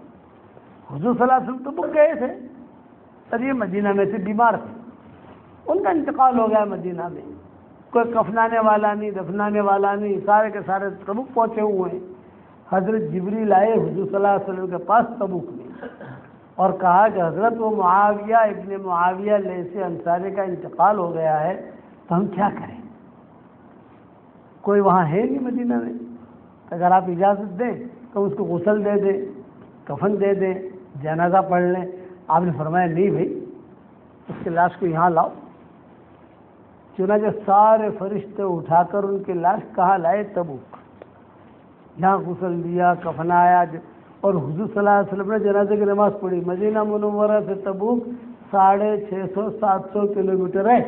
حضور صلی اللہ علیہ وسلم تبوک گئے تھے, اور یہ مدینہ میں سے بیمار تھے. ان کا انتقال ہو گیا مدینہ میں, کوئی کفنانے والا نہیں, دفنانے والا نہیں, سارے کے سارے تبوک پہنچے ہوئے ہیں. حضرت جبریل آئے حضور صلی اللہ علیہ وسلم کے پاس تبوک میں, اور کہا کہ حضرت وہ معاویہ ابن معاویہ لیثی انصاری کا انتقال ہو گیا ہے, تو ہم کیا کریں؟ کوئی وہاں ہے نہیں مدینہ میں, اگر آپ اجازت دیں تو اس کو غسل دے دیں, کفن دے دیں, جنازہ پڑھ لیں. آپ نے فرمایا نہیں بھائی, اس کی لاش کو یہاں لاؤ. چنانچہ سارے فرشتے اٹھا کر ان کی لاش کہاں لائے؟ تبوک. یہاں غسل دیا, کفنایا, اور حضور صلی اللہ علیہ وسلم نے جنازے کی نماز پڑھی. مدینہ منورہ سے تبوک 650-700 کلومیٹر ہے.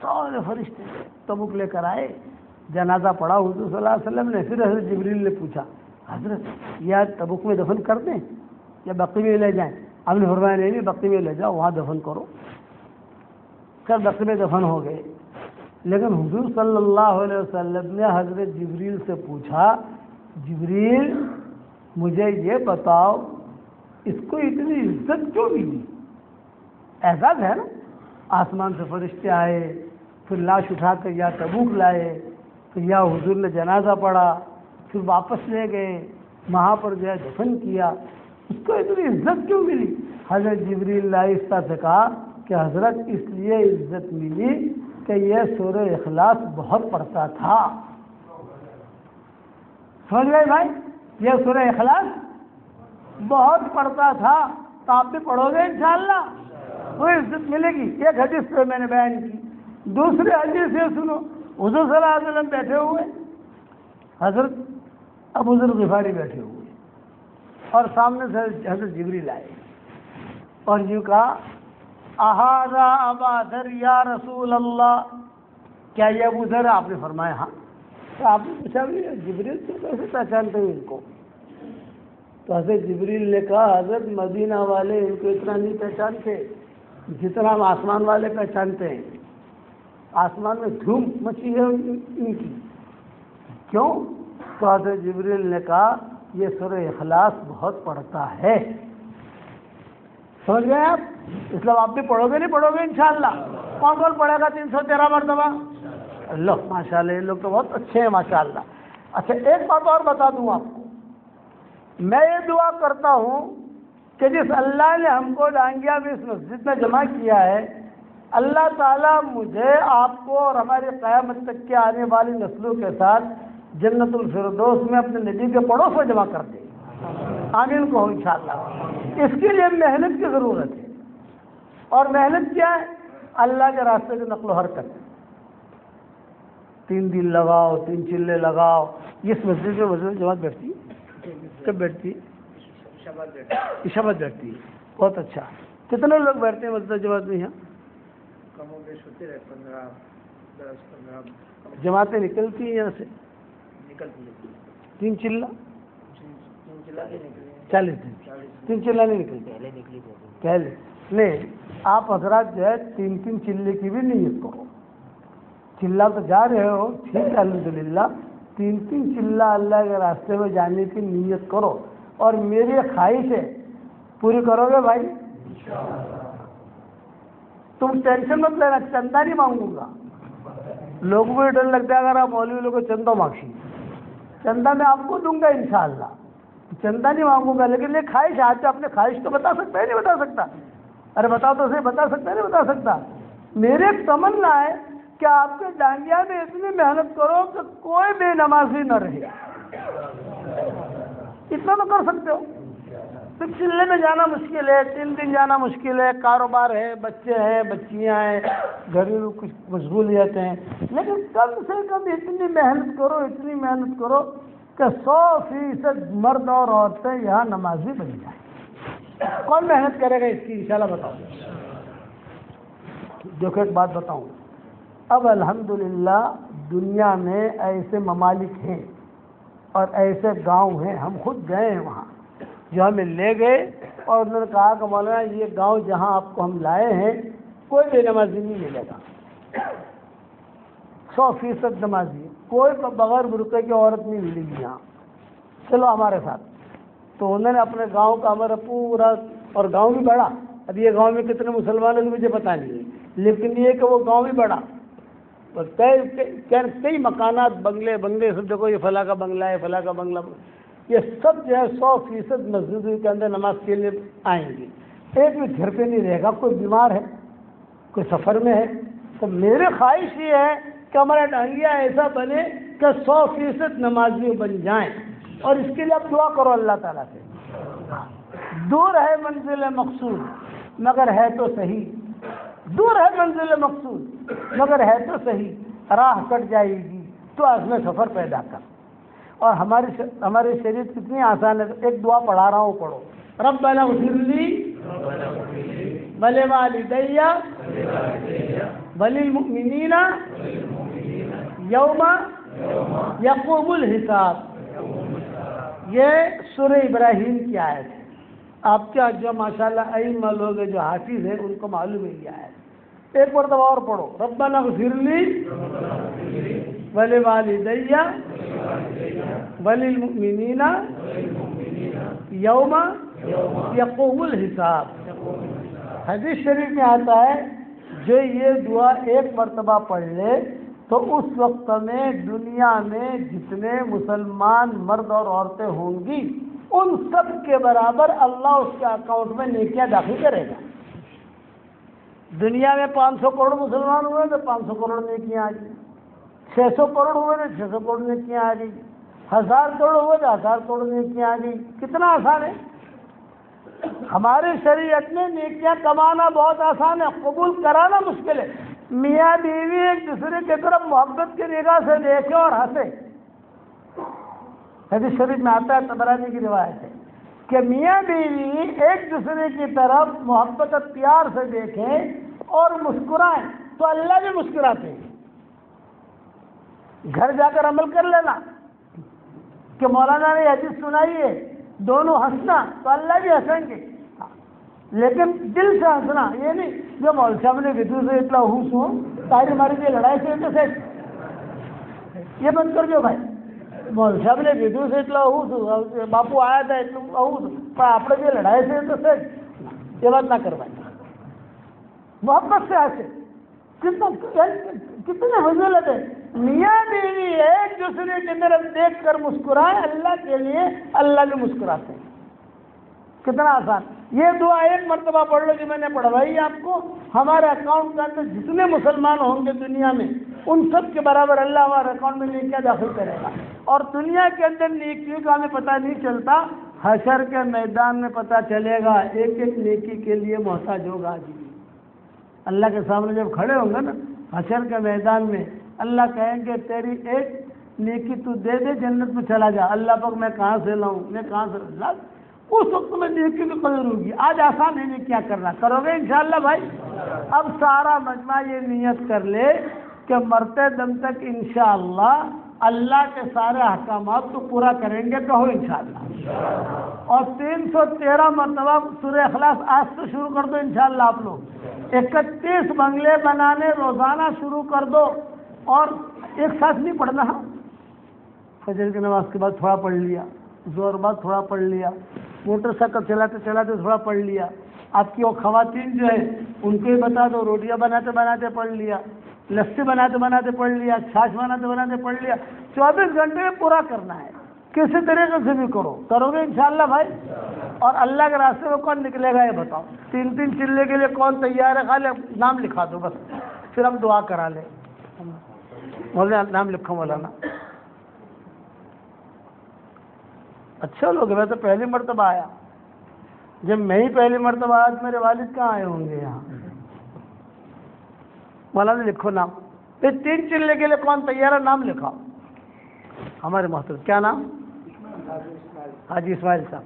سارے فرشتے تبوک لے کر آئے, جنازہ پڑھا حضور صلی اللہ علیہ وسلم نے. پھر حضرت جبریل نے پوچھا, حضرت یہ تبوک میں دفن کر دیں یا بقی میں لے جائیں؟ آپ نے فرمایا نہیں, بقی میں لے جاؤ, وہاں دفن کرو. کر بقی میں دفن ہو گئے. لیکن حضور صلی اللہ علیہ وسلم نے حضرت جبریل سے پوچھا, جبریل مجھے یہ بتاؤ اس کو اتنی عزت کیوں ملی؟ اعزاز ہے نا, آسمان سے فرشتے آئے, پھر لاش اٹھا کر یا تبوک لائے, پھر یا حضور نے جنازہ پڑھا, پھر واپس لے گئے, وہاں پر جو ہے دفن کیا, اس کو اتنی عزت کیوں ملی؟ حضرت جبریل آہستہ سے کہا کہ حضرت اس لیے عزت ملی کہ یہ سورہ اخلاص بہت پڑھتا تھا. سمجھ گئے بھائی؟ یہ سورہ اخلاص بہت پڑھتا تھا, تو آپ بھی پڑھو گے انشاءاللہ, وہ عزت ملے گی. ایک حدیث پہ میں نے بیان کی. دوسرے حدیث سے سنو, حضور صلی اللہ علیہ وسلم بیٹھے ہوئے, حضرت ابو ذر غفاری بیٹھے ہوئے, اور سامنے سے حضرت جبریل آئے اور یوں کہا, اہذا ابا ذر یا رسول اللہ, کیا یہ ابو ذر؟ آپ نے فرمایا ہاں. تو آپ نے پوچھا جبریل سے کیسے پہچانتے ہیں ان کو؟ تو حضرت جبریل نے کہا, حضرت مدینہ والے ان کو اتنا نہیں پہچانتے جتنا ہم آسمان والے پہچانتے ہیں. آسمان میں دھوم مچی ہے ان کی. کیوں؟ تو حضرت جبریل نے کہا یہ سورہ اخلاص بہت پڑھتا ہے. سمجھ گئے آپ؟ اس لیے آپ بھی پڑھو گے, نہیں پڑھو گے انشاءاللہ؟ کون کون پڑھے گا 313 مرتبہ؟ اللہ ماشاءاللہ, یہ لوگ تو بہت اچھے ہیں ماشاءاللہ. اچھا ایک بات اور بتا دوں آپ کو, میں یہ دعا کرتا ہوں کہ جس اللہ نے ہم کو ڈانگیا بھی اس مسجد میں جمع کیا ہے, اللہ تعالیٰ مجھے, آپ کو اور ہماری قیامت تک کے آنے والی نسلوں کے ساتھ جنت الفردوس میں اپنے نبی کے پڑوس میں جمع کر دے. آمین کو انشاءاللہ. اس کے لیے محنت کی ضرورت ہے, اور محنت کیا ہے؟ اللہ کے راستے کی نقل و حرکت. 3 دن لگاؤ, 3 چلے لگاؤ. اس مسجد میں مسجد جماعت بیٹھتی ہے, کب بیٹھتی ہے؟ شبت بیٹھتی ہے. بہت اچھا. کتنے لوگ بیٹھتے ہیں مسجد جماعت میں یہاں؟ کم و بیش ہوتے رہے 15 جماعتیں نکلتی ہیں یہاں سے. 3 چلہ 40 دن 3 چلہ نہیں نکلتے پہلے. نہیں, آپ حضرات جو ہے 3 چلے کی بھی نیت کرو. چلہ تو جا رہے ہو, ٹھیک ہے الحمدللہ, 3 چلہ اللہ کے راستے میں جانے کی نیت کرو. اور میری خواہش ہے پوری کرو گے بھائی؟ تم ٹینشن مت لینا، چندہ نہیں مانگوں گا. لوگوں کو ڈر لگتا ہے اگر آپ مولوی لوگوں کو چندہ مانگی، چندہ میں آپ کو دوں گا انشاءاللہ، چندہ نہیں مانگوں گا. لیکن یہ خواہش آج اپنے خواہش تو بتا سکتا ہے نہیں بتا سکتا؟ ارے بتاؤ تو صحیح، بتا سکتا ہے نہیں بتا سکتا؟ میرے ایک تمنا ہے کہ آپ کے ڈانگیا میں اتنی محنت کرو کہ کوئی بے نمازی نہ رہے. اتنا تو کر سکتے ہو. تو چلے میں جانا مشکل ہے، 3 دن جانا مشکل ہے، کاروبار ہے، بچے ہیں، بچیاں ہیں، گھریلو کچھ مشغولیت ہیں، لیکن کم سے کم اتنی محنت کرو، اتنی محنت کرو کہ 100% مرد اور عورتیں یہاں نمازی بن جائیں. کون محنت کرے گا اس کی؟ انشاءاللہ بتاؤ. دیکھو ایک بات بتاؤں، اب الحمدللہ دنیا میں ایسے ممالک ہیں اور ایسے گاؤں ہیں، ہم خود گئے ہیں وہاں، جو ہمیں لے گئے اور انہوں نے کہا کہ مولانا یہ گاؤں جہاں آپ کو ہم لائے ہیں کوئی بے نمازی نہیں ملے گا، 100% نمازی، کوئی بغیر برقعے کی عورت نہیں ملے گی یہاں، چلو ہمارے ساتھ. تو انہوں نے اپنے گاؤں کا ہمارا پورا، اور گاؤں بھی بڑا، اب یہ گاؤں میں کتنے مسلمان ہیں مجھے پتہ نہیں ہے، لیکن یہ کہ وہ گاؤں بھی بڑا، اور کئی مکانات، بنگلے سب دیکھو، یہ فلاں کا بنگلہ ہے، فلاں کا بنگلہ، یہ سب جو ہے 100% مسجد کے اندر نماز کے لیے آئیں گے. ایک بھی گھر پہ نہیں رہے گا. کوئی بیمار ہے، کوئی سفر میں ہے. تو میری خواہش یہ ہے کہ ہمارا ڈانگیا ایسا بنے کہ 100% نمازی بن جائیں، اور اس کے لیے آپ دعا کرو اللہ تعالیٰ سے. دور ہے منزل مقصود مگر ہے تو صحیح، دور ہے منزل مقصود مگر ہے تو صحیح، راہ کٹ جائے گی تو عزم سفر پیدا کر. اور ہماری شریعت کتنی آسان ہے. ایک دعا پڑھا رہا ہوں، پڑھو. ربنا اغفر لی ولوالدی وللمؤمنین یوم یقوم الحساب. یہ سورہ ابراہیم کی آیت ہے. آپ کیا جو ماشاءاللہ ائمہ لوگ جو حافظ ہیں ان کو معلوم ہے یہ آیت. ایک مرتبہ اور پڑھو. ربنا اغفر لی ولوالدی وللمؤمنین یوم یقوم الحساب. حدیث شریف میں آتا ہے جو یہ دعا ایک مرتبہ پڑھ لے تو اس وقت میں دنیا میں جتنے مسلمان مرد اور عورتیں ہوں گی ان سب کے برابر اللہ اس کے اکاؤنٹ میں نیکیاں داخل کرے گا. دنیا میں 500 کروڑ مسلمان ہوئے تو 500 کروڑ نیکیاں آ گئی، 600 کروڑ ہوئے تو 600 کروڑ نیکیاں آ گئی، 1000 کروڑ ہوئے تو 1000 کروڑ نیکیاں آ گئی. کتنا آسان ہے. ہماری شریعت میں نیکیاں کمانا بہت آسان ہے، قبول کرانا مشکل ہے. میاں بیوی ایک دوسرے کی طرف محبت کی نگاہ سے دیکھے اور ہنسے. حدیث شریف میں آتا ہے، طبرانی کی روایت ہے کہ میاں بیوی ایک دوسرے کی طرف محبت اور پیار سے دیکھیں اور مسکرائیں تو اللہ بھی مسکراتے ہیں. گھر جا کر عمل کر لینا کہ مولانا نے حدیث سنائی ہے، دونوں ہنسنا تو اللہ بھی ہنسیں گے. لیکن دل سے ہنسنا، یہ نہیں جو مول صاحب نے ودو سے اتنا ہوش ہو تاری ماری کی لڑائی سے تو سیٹ، یہ بند کر دو بھائی. مول صاحب نے ودو سے اتنا ہوش باپو آیا تھا اتنا ہوش پر آپ کی لڑائی سے تو سیٹ، یہ بات نہ کروائیں. محبت سے ہنسے. کتنے فضیلت ہے. میاں بیوی ایک دوسرے کی طرف دیکھ کر مسکرائے اللہ کے لیے، اللہ بھی مسکراتے ہیں. کتنا آسان. یہ دعا ایک مرتبہ پڑھ لو جو میں نے پڑھوائی آپ کو، ہمارے اکاؤنٹ کے اندر جتنے مسلمان ہوں گے دنیا میں ان سب کے برابر اللہ ہمارے اکاؤنٹ میں نیکیاں داخل کرے گا. اور دنیا کے اندر نیکیوں کا ہمیں پتہ نہیں چلتا، حشر کے میدان میں پتہ چلے گا. ایک ایک نیکی کے لیے محتاج ہوگا آدمی. اللہ کے سامنے جب کھڑے ہوں گے نا حشر کے میدان میں، اللہ کہیں گے تیری ایک نیکی تو دے دے جنت میں چلا جا. اللہ پاک میں کہاں سے لاؤں، میں کہاں سے لا. اس وقت میں نیکی کی قدر ہوگی. آج آسان ہے نہیں کیا کرنا، کرو گے انشاءاللہ بھائی. اب سارا مجمع یہ نیت کر لے کہ مرتے دم تک انشاءاللہ اللہ کے سارے احکامات کو پورا کریں گے. کہو انشاءاللہ. اور 313 مرتبہ سورہ اخلاص آج سے شروع کر دو انشاءاللہ. آپ لوگ 31 بنگلے بنانے روزانہ شروع کر دو. اور ایک ساتھ نہیں پڑھنا، فجر کی نماز کے بعد تھوڑا پڑھ لیا، زور بعد تھوڑا پڑھ لیا، موٹر سائیکل چلاتے چلاتے تھوڑا پڑھ لیا، آپ کی وہ خواتین جو ہے ان کو ہی بتا دو، روٹیاں بناتے بناتے پڑھ لیا، لسی بناتے بناتے پڑھ لیا، چھاچھ بناتے بناتے پڑھ لیا، 24 گھنٹے میں پورا کرنا ہے، کسی طریقے سے بھی کرو گے انشاءاللہ بھائی. اور اللہ کے راستے میں کون نکلے گا یہ بتاؤ؟ 3 چلے کے لیے کون تیار ہے؟ خالی نام لکھا دو بس، پھر ہم دعا کرا لیں. مولانا نام لکھو مولانا. اچھا لوگ، میں تو پہلی مرتبہ آیا، جب میں ہی پہلی مرتبہ آیا تو میرے والد کہاں آئے ہوں گے یہاں. مولانا لکھو نام. پھر 3 چلے کے لیے کون تیار ہے؟ نام لکھاؤ. ہمارے محترم کیا نام؟ حاجی اسماعیل صاحب.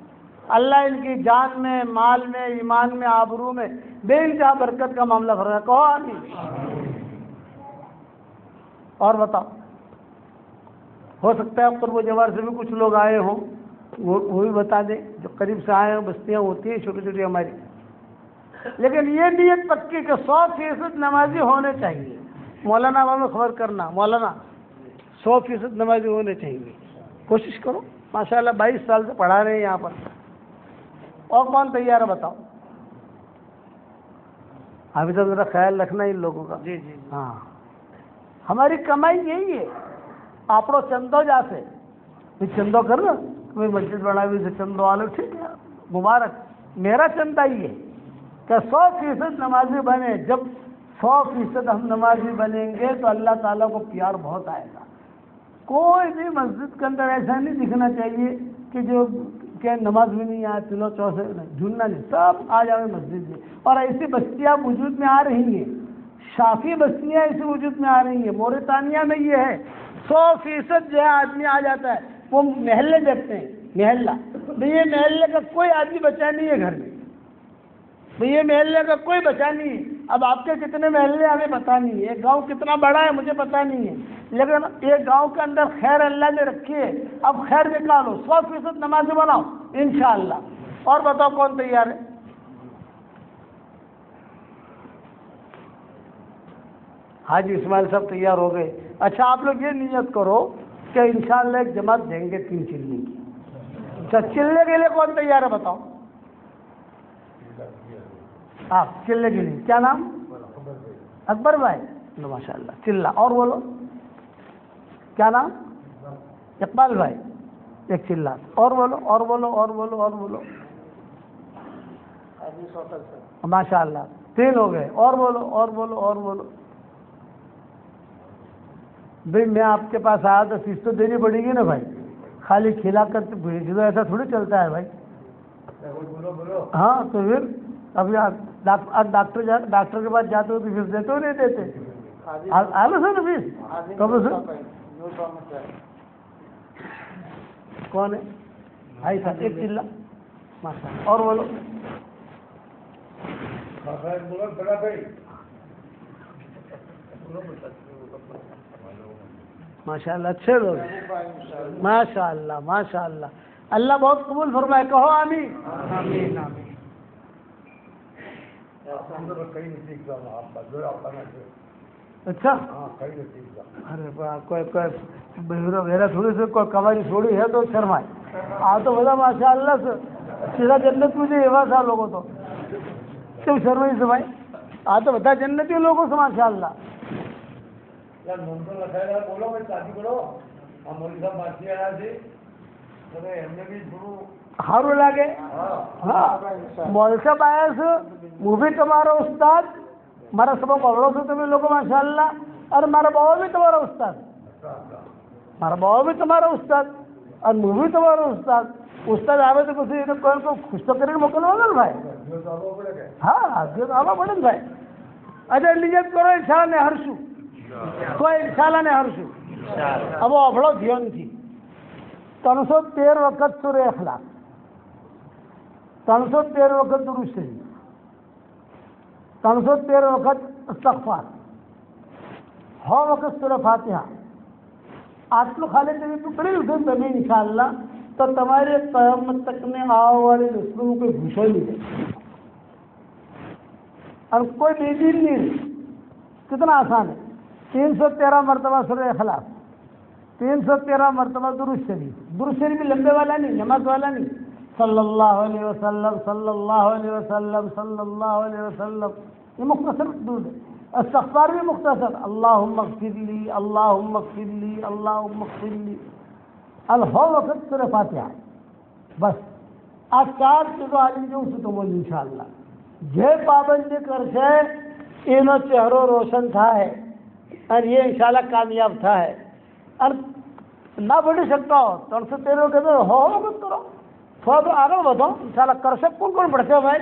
اللہ ان کی جان میں، مال میں، ایمان میں، آبرو میں بے انتہا برکت کا معاملہ کر رہا ہے. کہو آمین. اور بتاؤ، ہو سکتا ہے قرب و جوار سے بھی کچھ لوگ آئے ہوں، وہ بھی بتا دیں جو قریب سے آئے ہوں. بستیاں ہوتی ہیں چھوٹی چھوٹی ہماری، لیکن یہ نیت پکی کہ 100% نمازی ہونے چاہیے. مولانا ہمیں خبر کرنا، مولانا 100% نمازی ہونے چاہیے. کوشش کرو. ماشاءاللہ 22 سال سے پڑھا رہے ہیں یہاں پر. اور کون تیار ہے بتاؤ؟ ابھی تو ذرا خیال رکھنا ان لوگوں کا. جی جی ہاں، ہماری کمائی یہی ہے. آپ لوگ چندو جاتے چندو کر رہا کوئی مسجد بنا بھی سے چندو والے، ٹھیک ہے مبارک. میرا چندہ ہی ہے کہ 100% نمازی بنے. جب 100% ہم نمازی بنیں گے تو اللہ تعالیٰ کو پیار بہت آئے گا. کوئی بھی مسجد کے اندر ایسا نہیں دکھنا چاہیے کہ جو کہ نماز بھی نہیں آئے، تلو چوسے جھولنا نہیں، سب آ جائے مسجد میں. اور ایسی بستیاں وجود میں آ رہی ہیں، شافی بستیاں ایسی وجود میں آ رہی ہیں. موریتانیہ میں یہ ہے 100% جو ہے آدمی آ جاتا ہے. وہ محلے دیکھتے ہیں، محلہ بھئی یہ محلے کا کوئی آدمی بچا نہیں ہے گھر میں، بھئی یہ محلے کا کوئی بچا نہیں ہے. اب آپ کے کتنے محلے ہمیں پتہ نہیں ہے، ایک گاؤں کتنا بڑا ہے مجھے پتہ نہیں ہے، لیکن ایک گاؤں کے اندر خیر اللہ نے رکھی ہے. اب خیر نکالو، 100% نمازی بناؤ انشاءاللہ. اور بتاؤ کون تیار ہے؟ حاجی اسماعیل صاحب تیار ہو گئے. اچھا آپ لوگ یہ نیت کرو کہ انشاءاللہ ایک جماعت دیں گے 3 چلے کی. اچھا چلے کے لیے کون تیار ہے بتاؤ؟ آپ چلے کے لیے کیا نام؟ اکبر بھائی. ماشاء اللہ چلہ. اور بولو کیا نام؟ اقبال بھائی. ایک چلہ. اور بولو اور بولو اور بولو اور بولو. ماشاء اللہ 3 ہو گئے. اور بولو اور بولو اور بولو. بھائی میں آپ کے پاس آیا تو فیس تو دینی پڑے گی نا بھائی، خالی کھلا کر بھیج دو ایسا تھوڑی چلتا ہے بھائی. ہاں تو پھر ابھی ڈاکٹر کے پاس جاتے ہو تو فیس دیتے ہو نہیں دیتے؟ آلو سر فیس کب سے کون ہے بھائی صاحب؟ ایک چلہ. ماشاء اللہ. اور بولو. ماشاء اللہ اچھے لوگ، ماشاء اللہ ماشاء اللہ. اللہ بہت قبول فرمائے. کہو آمین. آمین آمین. اچھا ارے کوئی میرا تھوڑی سی کوئی کمائی تھوڑی ہے تو شرمائے. تو بتا ماشاء اللہ سے سیدھا جنت مجھے یہ تھا لوگوں تو کیوں شرمائی سے بھائی؟ تو بتا جنتی لوگوں سے ماشاء اللہ. ہارو لگے ہاں مول صاحب آیا سے وہ بھی تمہارا استاد، مارا سب پڑھو سے تمہیں لوگ ماشاء اللہ. اور مارا بابا بھی تمہارا استاد، مارا بابا بھی تمہارا استاد اور وہ بھی تمہارا استاد. استاد آئے تو کسی کوئی کو خوش تو کرے موکل ہوگا بھائی. ہاں جو آوا پڑے بھائی. اچھا نیت کرو انشاءاللہ نے ہرشو کوئی انشاءاللہ نے ہرشو. اب وہ ابڑو دھیان تھی 313 وقت سورہ اخلاق، 313 وقت درود شریف، 313 وقت استغفار، ہو وقت سورہ فاتحہ. آٹلو خالے تیری تو پڑی حسین تمہیں انشاءاللہ تو تمہارے قیامت تک میں آؤ والے رسلوں کو کوئی بھوشا نہیں ہے اور کوئی بے دین نہیں ہے. کتنا آسان ہے. 313 مرتبہ سورہ اخلاق، 313 مرتبہ درود شریف بھی لمبے والا نہیں، نماز والا نہیں، صلی اللہ علیہ وسلم صلی اللہ علیہ وسلم صلی اللہ علیہ وسلم، یہ مختصر درود ہے۔ استغفار بھی مختصر، اللہم اغفر لی اللہم اغفر لی اللہم اغفر لی، الہو وقت سورہ فاتحہ، بس آج 4 چیزوں عالم جو اسے تو بول انشاءاللہ یہ پابندی کر کے انہوں چہروں روشن تھا ہے اور یہ انشاءاللہ کامیاب تھا ہے اور نہ بڑھ سکتا ہو 313 کے اندر ہو مت کرو تھوڑا تو آگے بتاؤ انشاءاللہ کر سکتے کون بڑھتے ہو بھائی؟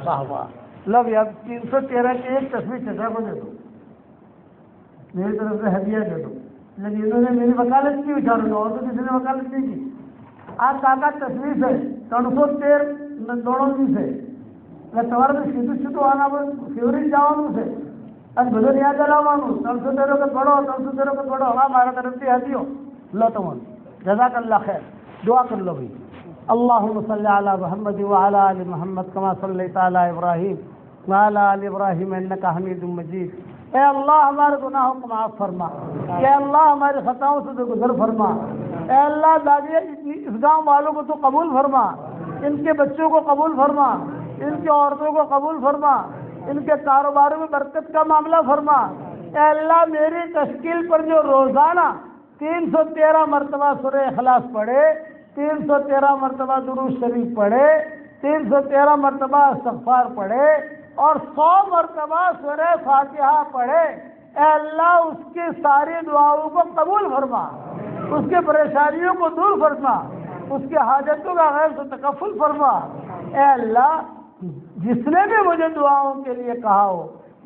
واہ واہ، لو یار 313 کی ایک تصویر چچا کو دے دو، میری طرف سے ہدیہ دے دو، لیکن انہوں نے میری وکالت کی بیچاروں نے، اور تو کسی نے وکالت نہیں کی۔ آج کاکا تصویر سے 313 دوڑوں سے તમારે તો સીધું સીધું આના પર ફેવરિટ જવાનું છે અને બધું યાદ કરાવવાનું 313 વખત પઢો 313 વખત પઢો। હા મારા તરફથી હદીઓ લો તમને جزاک اللہ خیر، دعا کر لو بھائی۔ اللهم صل على محمد وعلى ال محمد كما صليت على ابراہیم وعلى ال ابراہیم انك حمید مجید۔ اے اللہ ہمارے گناہوں کو معاف فرما، اے اللہ ہماری خطاؤں سے درگزر فرما، اے اللہ دادی اس گاؤں والوں کو تو قبول فرما، ان کے بچوں کو قبول فرما، ان کی عورتوں کو قبول فرما، ان کے کاروباروں میں برکت کا معاملہ فرما۔ اے اللہ میری تشکیل پر جو روزانہ 313 مرتبہ سورہ اخلاص پڑھے، 313 مرتبہ درود شریف پڑھے، 313 مرتبہ استغفار پڑھے اور 100 مرتبہ سورہ فاتحہ پڑھے، اے اللہ اس کی ساری دعاؤں کو قبول فرما، اس کے پریشانیوں کو دور فرما، اس کے حاجتوں کا غیر سے تکفل فرما۔ اے اللہ جس نے بھی مجھے دعاؤں کے لیے کہا ہو،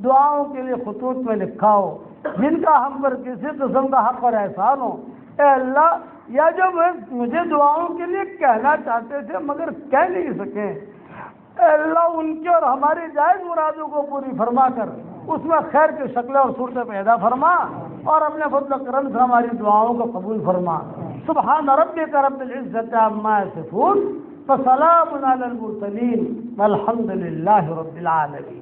دعاؤں کے لیے خطوط میں لکھا ہو، جن کا ہم پر کسی قسم کا حق اور احسان ہو، اے اللہ یا جو مجھے دعاؤں کے لیے کہنا چاہتے تھے مگر کہہ نہیں سکے، اے اللہ ان کی اور ہماری جائز مرادوں کو پوری فرما کر اس میں خیر کی شکلیں اور صورتیں پیدا فرما اور اپنے فضل و کرم سے ہماری دعاؤں کو قبول فرما۔ سبحان ربک رب العزت عما یصفون وسلام علی المرسلین والحمد للہ رب العالمین۔